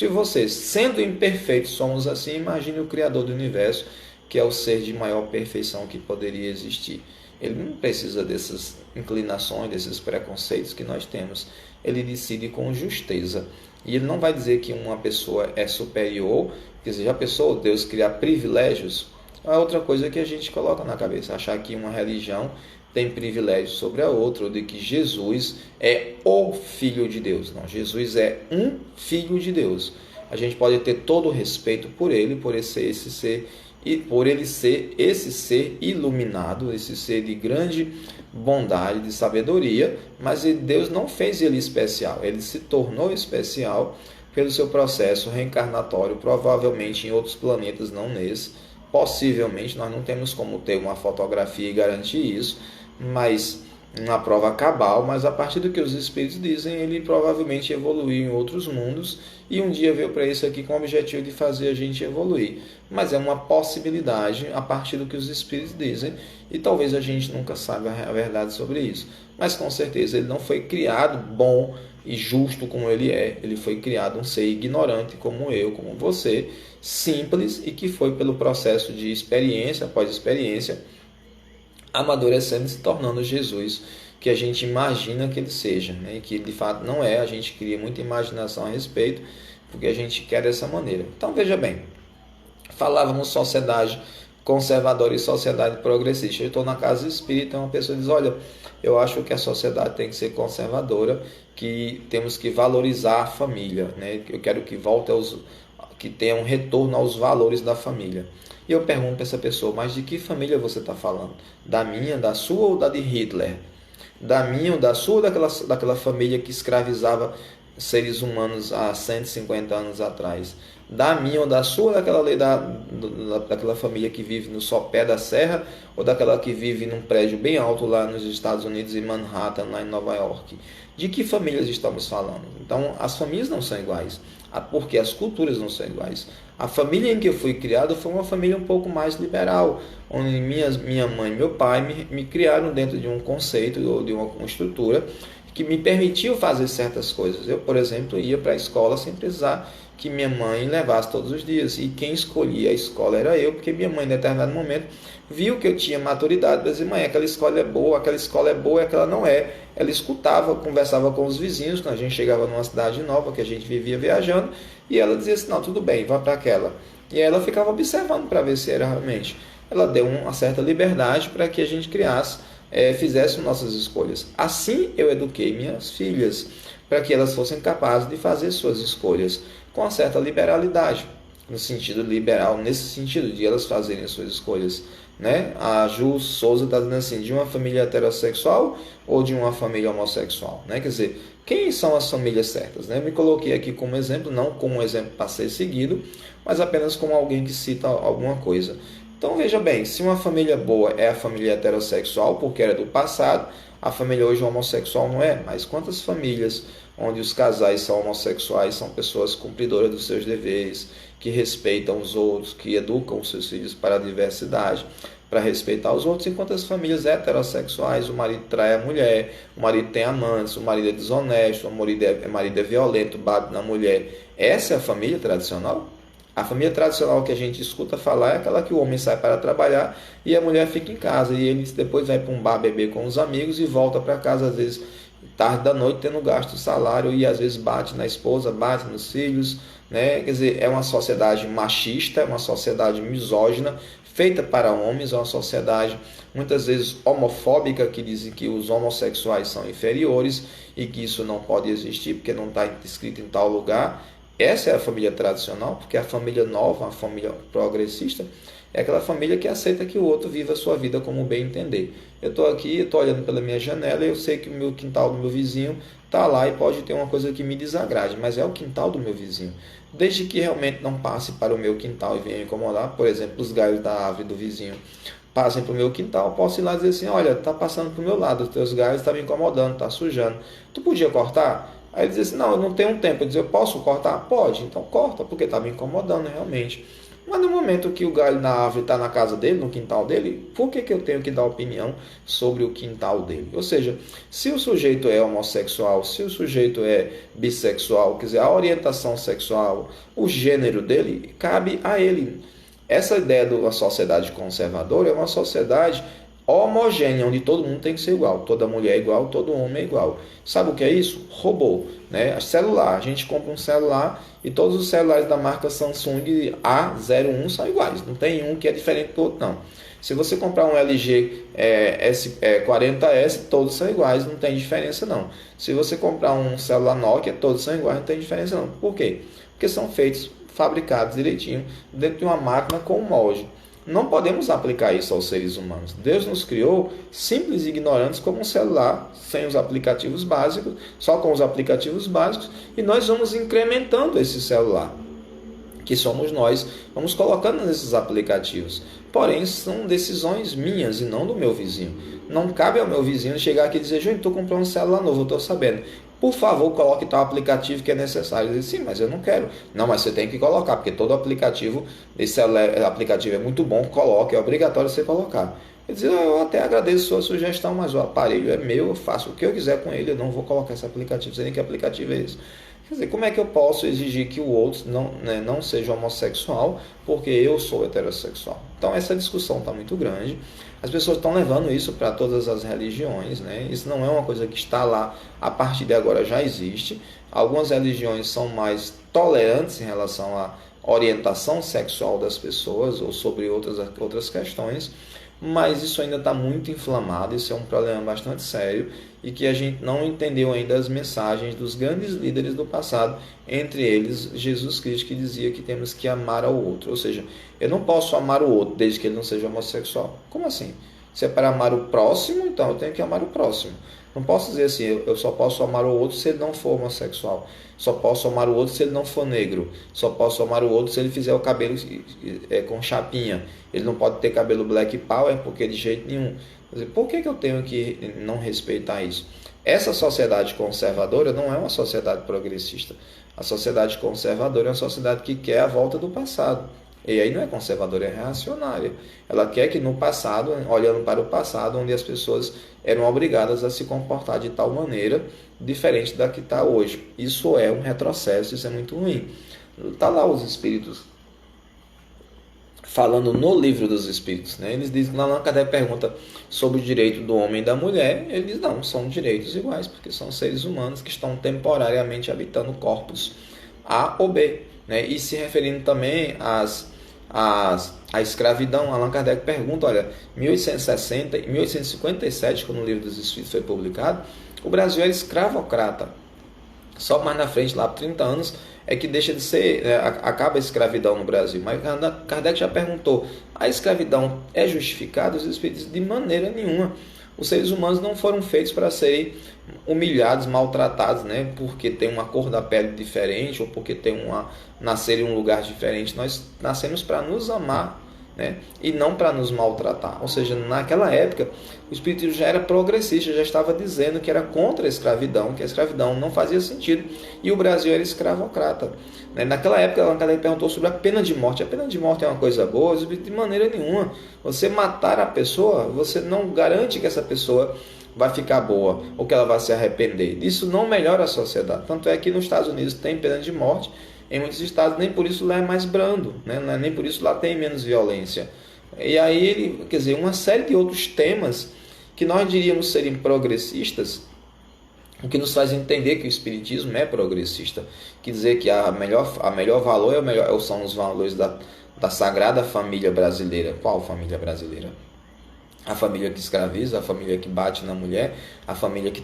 você, sendo imperfeitos, somos assim, imagine o Criador do Universo, que é o ser de maior perfeição que poderia existir. Ele não precisa dessas inclinações, desses preconceitos que nós temos. Ele decide com justeza. E ele não vai dizer que uma pessoa é superior, quer dizer, já pensou Deus criar privilégios? É outra coisa que a gente coloca na cabeça, achar que uma religião tem privilégio sobre a outra, ou de que Jesus é o Filho de Deus. Não, Jesus é um Filho de Deus. A gente pode ter todo o respeito por ele, por esse ser, e por ele ser esse ser iluminado, esse ser de grande bondade, de sabedoria, mas Deus não fez ele especial, ele se tornou especial pelo seu processo reencarnatório, provavelmente em outros planetas, não nesse, possivelmente, nós não temos como ter uma fotografia e garantir isso, mas uma prova cabal, mas a partir do que os espíritos dizem, ele provavelmente evoluiu em outros mundos e um dia veio para isso aqui com o objetivo de fazer a gente evoluir. Mas é uma possibilidade a partir do que os espíritos dizem e talvez a gente nunca saiba a verdade sobre isso. Mas com certeza ele não foi criado bom e justo como ele é. Ele foi criado um ser ignorante como eu, como você, simples e que foi pelo processo de experiência após experiência amadurecendo e se tornando Jesus que a gente imagina que ele seja, né? E que de fato não é, a gente cria muita imaginação a respeito, porque a gente quer dessa maneira. Então veja bem, falávamos sociedade conservadora e sociedade progressista. Eu estou na casa espírita, uma pessoa diz, olha, eu acho que a sociedade tem que ser conservadora, que temos que valorizar a família, né? Eu quero que volte que tenha um retorno aos valores da família. E eu pergunto para essa pessoa, mas de que família você está falando? Da minha, da sua ou da de Hitler? Da minha ou da sua ou daquela família que escravizava seres humanos há 150 anos atrás? Da minha ou da sua ou daquela família que vive no sopé da serra ou daquela que vive num prédio bem alto lá nos Estados Unidos, em Manhattan, lá em Nova York? De que famílias estamos falando? Então, as famílias não são iguais, porque as culturas não são iguais. A família em que eu fui criado foi uma família um pouco mais liberal, onde minha mãe e meu pai me criaram dentro de um conceito ou de uma estrutura que me permitiu fazer certas coisas. Eu, por exemplo, ia para a escola sem precisar que minha mãe levasse todos os dias. E quem escolhia a escola era eu, porque minha mãe, em determinado momento, viu que eu tinha maturidade para dizer, mãe, aquela escola é boa e aquela não é. Ela escutava, conversava com os vizinhos, quando a gente chegava numa cidade nova, que a gente vivia viajando, e ela dizia assim, não, tudo bem, vá para aquela. E aí ela ficava observando para ver se era realmente. Ela deu uma certa liberdade para que a gente fizesse nossas escolhas. Assim eu eduquei minhas filhas, para que elas fossem capazes de fazer suas escolhas com uma certa liberalidade, no sentido liberal, nesse sentido de elas fazerem suas escolhas, né? A Ju Souza está dizendo assim, de uma família heterossexual ou de uma família homossexual, né? Quer dizer, quem são as famílias certas, né? Eu me coloquei aqui como exemplo, não como um exemplo para ser seguido, mas apenas como alguém que cita alguma coisa. Então veja bem, se uma família boa é a família heterossexual, porque era do passado, a família hoje homossexual não é, mas quantas famílias onde os casais são homossexuais são pessoas cumpridoras dos seus deveres, que respeitam os outros, que educam os seus filhos para a diversidade, para respeitar os outros, enquanto as famílias heterossexuais, o marido trai a mulher, o marido tem amantes, o marido é desonesto, o marido é violento, bate na mulher. Essa é a família tradicional? A família tradicional que a gente escuta falar é aquela que o homem sai para trabalhar e a mulher fica em casa, e ele depois vai para um bar beber com os amigos e volta para casa, às vezes tarde da noite, tendo gasto o salário, e às vezes bate na esposa, bate nos filhos, né? Quer dizer, é uma sociedade machista, é uma sociedade misógina, feita para homens, é uma sociedade muitas vezes homofóbica, que dizem que os homossexuais são inferiores e que isso não pode existir porque não está escrito em tal lugar. Essa é a família tradicional, porque a família nova, a família progressista, é aquela família que aceita que o outro viva a sua vida como bem entender. Eu estou aqui, estou olhando pela minha janela e eu sei que o meu quintal do meu vizinho está lá e pode ter uma coisa que me desagrade, mas é o quintal do meu vizinho. Desde que realmente não passe para o meu quintal e venha incomodar, por exemplo, os galhos da árvore do vizinho passem para o meu quintal, eu posso ir lá e dizer assim, olha, está passando para o meu lado, os teus galhos estão me incomodando, está sujando. Tu podia cortar? Aí ele diz assim, não, eu não tenho tempo. Eu diz, eu posso cortar? Pode, então corta, porque está me incomodando realmente. Mas no momento que o galho da árvore está na casa dele, no quintal dele, por que eu tenho que dar opinião sobre o quintal dele? Ou seja, se o sujeito é homossexual, se o sujeito é bissexual, quer dizer, a orientação sexual, o gênero dele, cabe a ele. Essa ideia da sociedade conservadora é uma sociedade homogênea, onde todo mundo tem que ser igual, toda mulher é igual, todo homem é igual. Sabe o que é isso? Robô, né? Celular, a gente compra um celular e todos os celulares da marca Samsung A01 são iguais, não tem um que é diferente do outro, não. Se você comprar um LG S40S, todos são iguais, não tem diferença não. Se você comprar um celular Nokia, todos são iguais, não tem diferença não. Por quê? Porque são feitos, fabricados direitinho, dentro de uma máquina com molde. Não podemos aplicar isso aos seres humanos. Deus nos criou simples e ignorantes como um celular, sem os aplicativos básicos, só com os aplicativos básicos, e nós vamos incrementando esse celular, que somos nós, vamos colocando nesses aplicativos. Porém, são decisões minhas e não do meu vizinho. Não cabe ao meu vizinho chegar aqui e dizer, Júnior, estou comprando um celular novo, eu estou sabendo. Por favor, coloque tal aplicativo que é necessário. Eu disse, sim, mas eu não quero. Não, mas você tem que colocar, porque todo aplicativo, esse aplicativo é muito bom, coloque, é obrigatório você colocar. Eu disse, eu até agradeço a sua sugestão, mas o aparelho é meu, eu faço o que eu quiser com ele, eu não vou colocar esse aplicativo, não sei nem que aplicativo é esse. Quer dizer, como é que eu posso exigir que o outro não seja homossexual porque eu sou heterossexual? Então essa discussão está muito grande. As pessoas estão levando isso para todas as religiões, né? Isso não é uma coisa que está lá, a partir de agora já existe. Algumas religiões são mais tolerantes em relação à orientação sexual das pessoas ou sobre outras questões, mas isso ainda está muito inflamado, isso é um problema bastante sério e que a gente não entendeu ainda as mensagens dos grandes líderes do passado, entre eles Jesus Cristo, que dizia que temos que amar ao outro. Ou seja, eu não posso amar o outro desde que ele não seja homossexual. Como assim? Se é para amar o próximo, então eu tenho que amar o próximo. Não posso dizer assim, eu só posso amar o outro se ele não for homossexual. Só posso amar o outro se ele não for negro. Só posso amar o outro se ele fizer o cabelo com chapinha. Ele não pode ter cabelo black power, porque de jeito nenhum. Por que eu tenho que não respeitar isso? Essa sociedade conservadora não é uma sociedade progressista. A sociedade conservadora é uma sociedade que quer a volta do passado. E aí não é conservadora, é reacionária. Ela quer que no passado, olhando para o passado, onde as pessoas eram obrigadas a se comportar de tal maneira diferente da que está hoje. Isso é um retrocesso, isso é muito ruim. Está lá os espíritos falando no livro dos espíritos, né? Eles dizem, Allan Kardec pergunta sobre o direito do homem e da mulher, ele diz, não, são direitos iguais, porque são seres humanos que estão temporariamente habitando corpos A ou B, né? E se referindo também à escravidão, Allan Kardec pergunta, olha, 1860 e 1857, quando o livro dos espíritos foi publicado, o Brasil era escravocrata. Só mais na frente, lá por 30 anos, é que deixa de ser, acaba a escravidão no Brasil. Mas Kardec já perguntou, a escravidão é justificada? Os espíritos, de maneira nenhuma. Os seres humanos não foram feitos para serem humilhados, maltratados, né? Porque tem uma cor da pele diferente ou porque nascer em um lugar diferente. Nós nascemos para nos amar, né? E não para nos maltratar. Ou seja, naquela época, o espiritismo já era progressista, já estava dizendo que era contra a escravidão, que a escravidão não fazia sentido, e o Brasil era escravocrata. Naquela época, Allan Kardec perguntou sobre a pena de morte. A pena de morte é uma coisa boa? De maneira nenhuma. Você matar a pessoa, você não garante que essa pessoa vai ficar boa ou que ela vai se arrepender. Isso não melhora a sociedade. Tanto é que nos Estados Unidos tem pena de morte, em muitos estados nem por isso lá é mais brando, né? Nem por isso lá tem menos violência. E aí, quer dizer, uma série de outros temas que nós diríamos serem progressistas, o que nos faz entender que o espiritismo é progressista, quer dizer que a melhor valor são os valores da Sagrada Família Brasileira. Qual família brasileira? A família que escraviza, a família que bate na mulher, a família que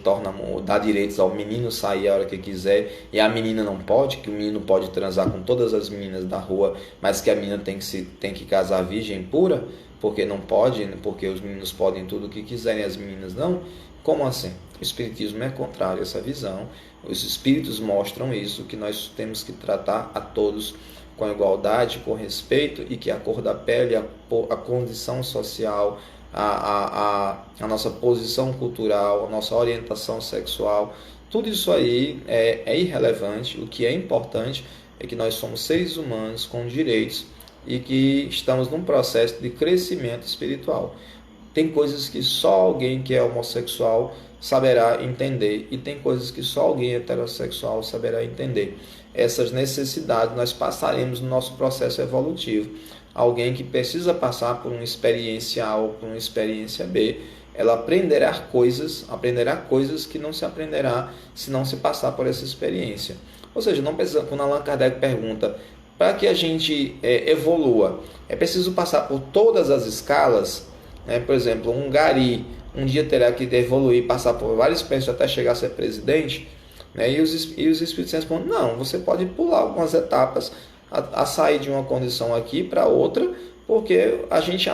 dá direitos ao menino sair a hora que quiser e a menina não pode, que o menino pode transar com todas as meninas da rua, mas que a menina tem que casar virgem pura, porque não pode, porque os meninos podem tudo o que quiserem, as meninas não. Como assim? O espiritismo é contrário a essa visão. Os espíritos mostram isso, que nós temos que tratar a todos com igualdade, com respeito, e que a cor da pele, a condição social, a nossa posição cultural, a nossa orientação sexual, tudo isso aí é irrelevante. O que é importante é que nós somos seres humanos com direitos e que estamos num processo de crescimento espiritual. Tem coisas que só alguém que é homossexual saberá entender, e tem coisas que só alguém heterossexual saberá entender. Essas necessidades nós passaremos no nosso processo evolutivo. Alguém que precisa passar por uma experiência A ou por uma experiência B, ela aprenderá coisas que não se aprenderá se não se passar por essa experiência. Ou seja, não precisa, quando Allan Kardec pergunta, para que a gente evolua, é preciso passar por todas as escalas, né? Por exemplo, um gari um dia terá que evoluir, passar por várias experiências até chegar a ser presidente, né? E os espíritos respondem, não, você pode pular algumas etapas, a sair de uma condição aqui para outra, porque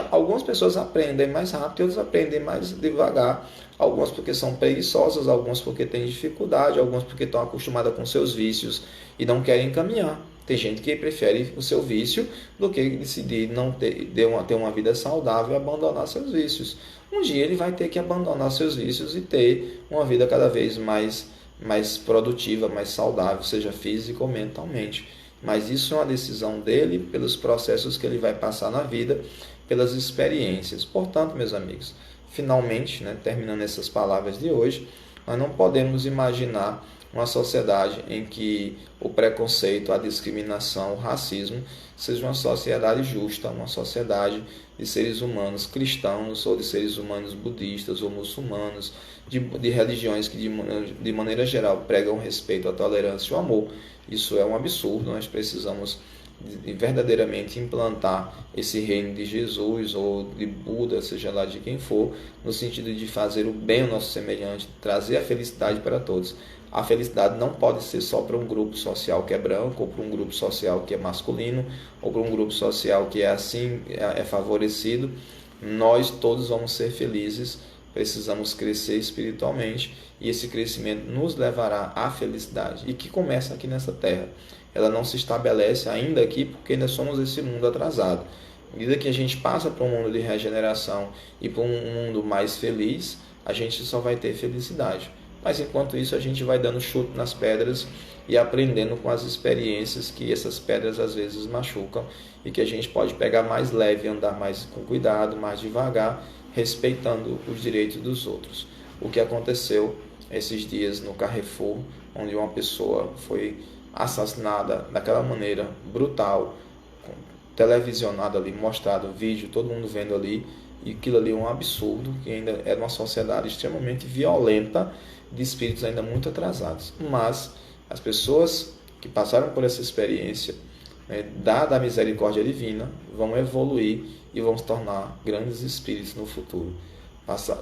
algumas pessoas aprendem mais rápido, outras aprendem mais devagar, algumas porque são preguiçosas, algumas porque têm dificuldade, algumas porque estão acostumadas com seus vícios e não querem caminhar. Tem gente que prefere o seu vício do que decidir não ter uma vida saudável e abandonar seus vícios. Um dia ele vai ter que abandonar seus vícios e ter uma vida cada vez mais produtiva, mais saudável, seja física ou mentalmente. Mas isso é uma decisão dele, pelos processos que ele vai passar na vida, pelas experiências. Portanto, meus amigos, finalmente, terminando essas palavras de hoje, nós não podemos imaginar uma sociedade em que o preconceito, a discriminação, o racismo seja uma sociedade justa, uma sociedade de seres humanos cristãos ou de seres humanos budistas ou muçulmanos, de religiões que de maneira geral pregam respeito, a tolerância e o amor. Isso é um absurdo. Nós precisamos verdadeiramente implantar esse reino de Jesus ou de Buda, seja lá de quem for, no sentido de fazer o bem ao nosso semelhante, trazer a felicidade para todos. A felicidade não pode ser só para um grupo social que é branco, ou para um grupo social que é masculino, ou para um grupo social que é favorecido. Nós todos vamos ser felizes, precisamos crescer espiritualmente, e esse crescimento nos levará à felicidade, e que começa aqui nessa terra. Ela não se estabelece ainda aqui porque ainda somos esse mundo atrasado. À medida que a gente passa para um mundo de regeneração e para um mundo mais feliz, a gente só vai ter felicidade. Mas enquanto isso a gente vai dando chute nas pedras e aprendendo com as experiências que essas pedras às vezes machucam, e que a gente pode pegar mais leve, andar mais com cuidado, mais devagar, respeitando os direitos dos outros. O que aconteceu esses dias no Carrefour, onde uma pessoa foi assassinada daquela maneira brutal, televisionado ali, mostrado vídeo, todo mundo vendo ali, e aquilo ali é um absurdo, que ainda é uma sociedade extremamente violenta, de espíritos ainda muito atrasados. Mas as pessoas que passaram por essa experiência, dada a misericórdia divina, vão evoluir e vão se tornar grandes espíritos no futuro.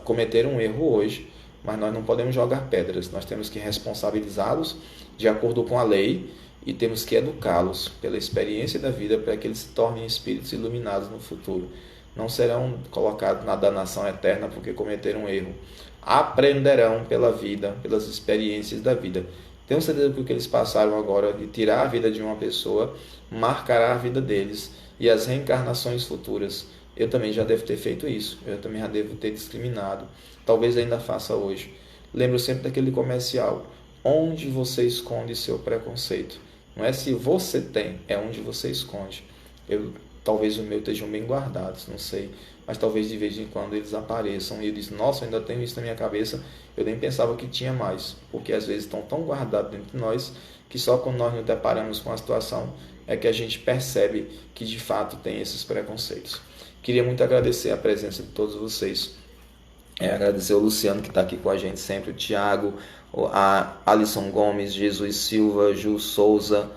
Cometeram um erro hoje, mas nós não podemos jogar pedras, nós temos que responsabilizá-los de acordo com a lei e temos que educá-los pela experiência da vida para que eles se tornem espíritos iluminados no futuro. Não serão colocados na danação eterna porque cometeram um erro. Aprenderão pela vida, pelas experiências da vida. Tenho certeza que o que eles passaram agora de tirar a vida de uma pessoa marcará a vida deles e as reencarnações futuras. Eu também já devo ter feito isso, eu também já devo ter discriminado, talvez ainda faça hoje. Lembro sempre daquele comercial, onde você esconde seu preconceito. Não é se você tem, é onde você esconde. Talvez o meu estejam bem guardados, não sei, mas talvez de vez em quando eles apareçam e eu disse, nossa, eu ainda tenho isso na minha cabeça, eu nem pensava que tinha mais, porque às vezes estão tão guardados dentro de nós que só quando nós nos deparamos com a situação é que a gente percebe que de fato tem esses preconceitos. Queria muito agradecer a presença de todos vocês, agradecer o Luciano que está aqui com a gente sempre, o Tiago, a Alisson Gomes, Jesus Silva, Ju Souza,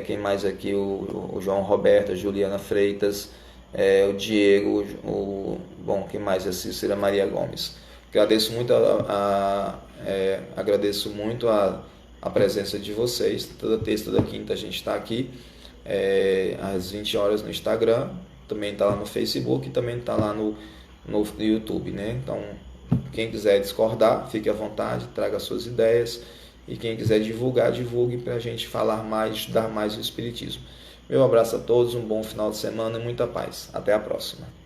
quem mais aqui, o João Roberto, a Juliana Freitas, o Diego, quem mais? A Cícera Maria Gomes. Agradeço muito a presença de vocês. Toda terça, toda quinta a gente está aqui, às 20 horas no Instagram, também está lá no Facebook e também está lá no YouTube, né? Então, quem quiser discordar, fique à vontade, traga suas ideias. E quem quiser divulgar, divulgue para a gente falar mais, estudar mais o Espiritismo. Meu abraço a todos, um bom final de semana e muita paz. Até a próxima.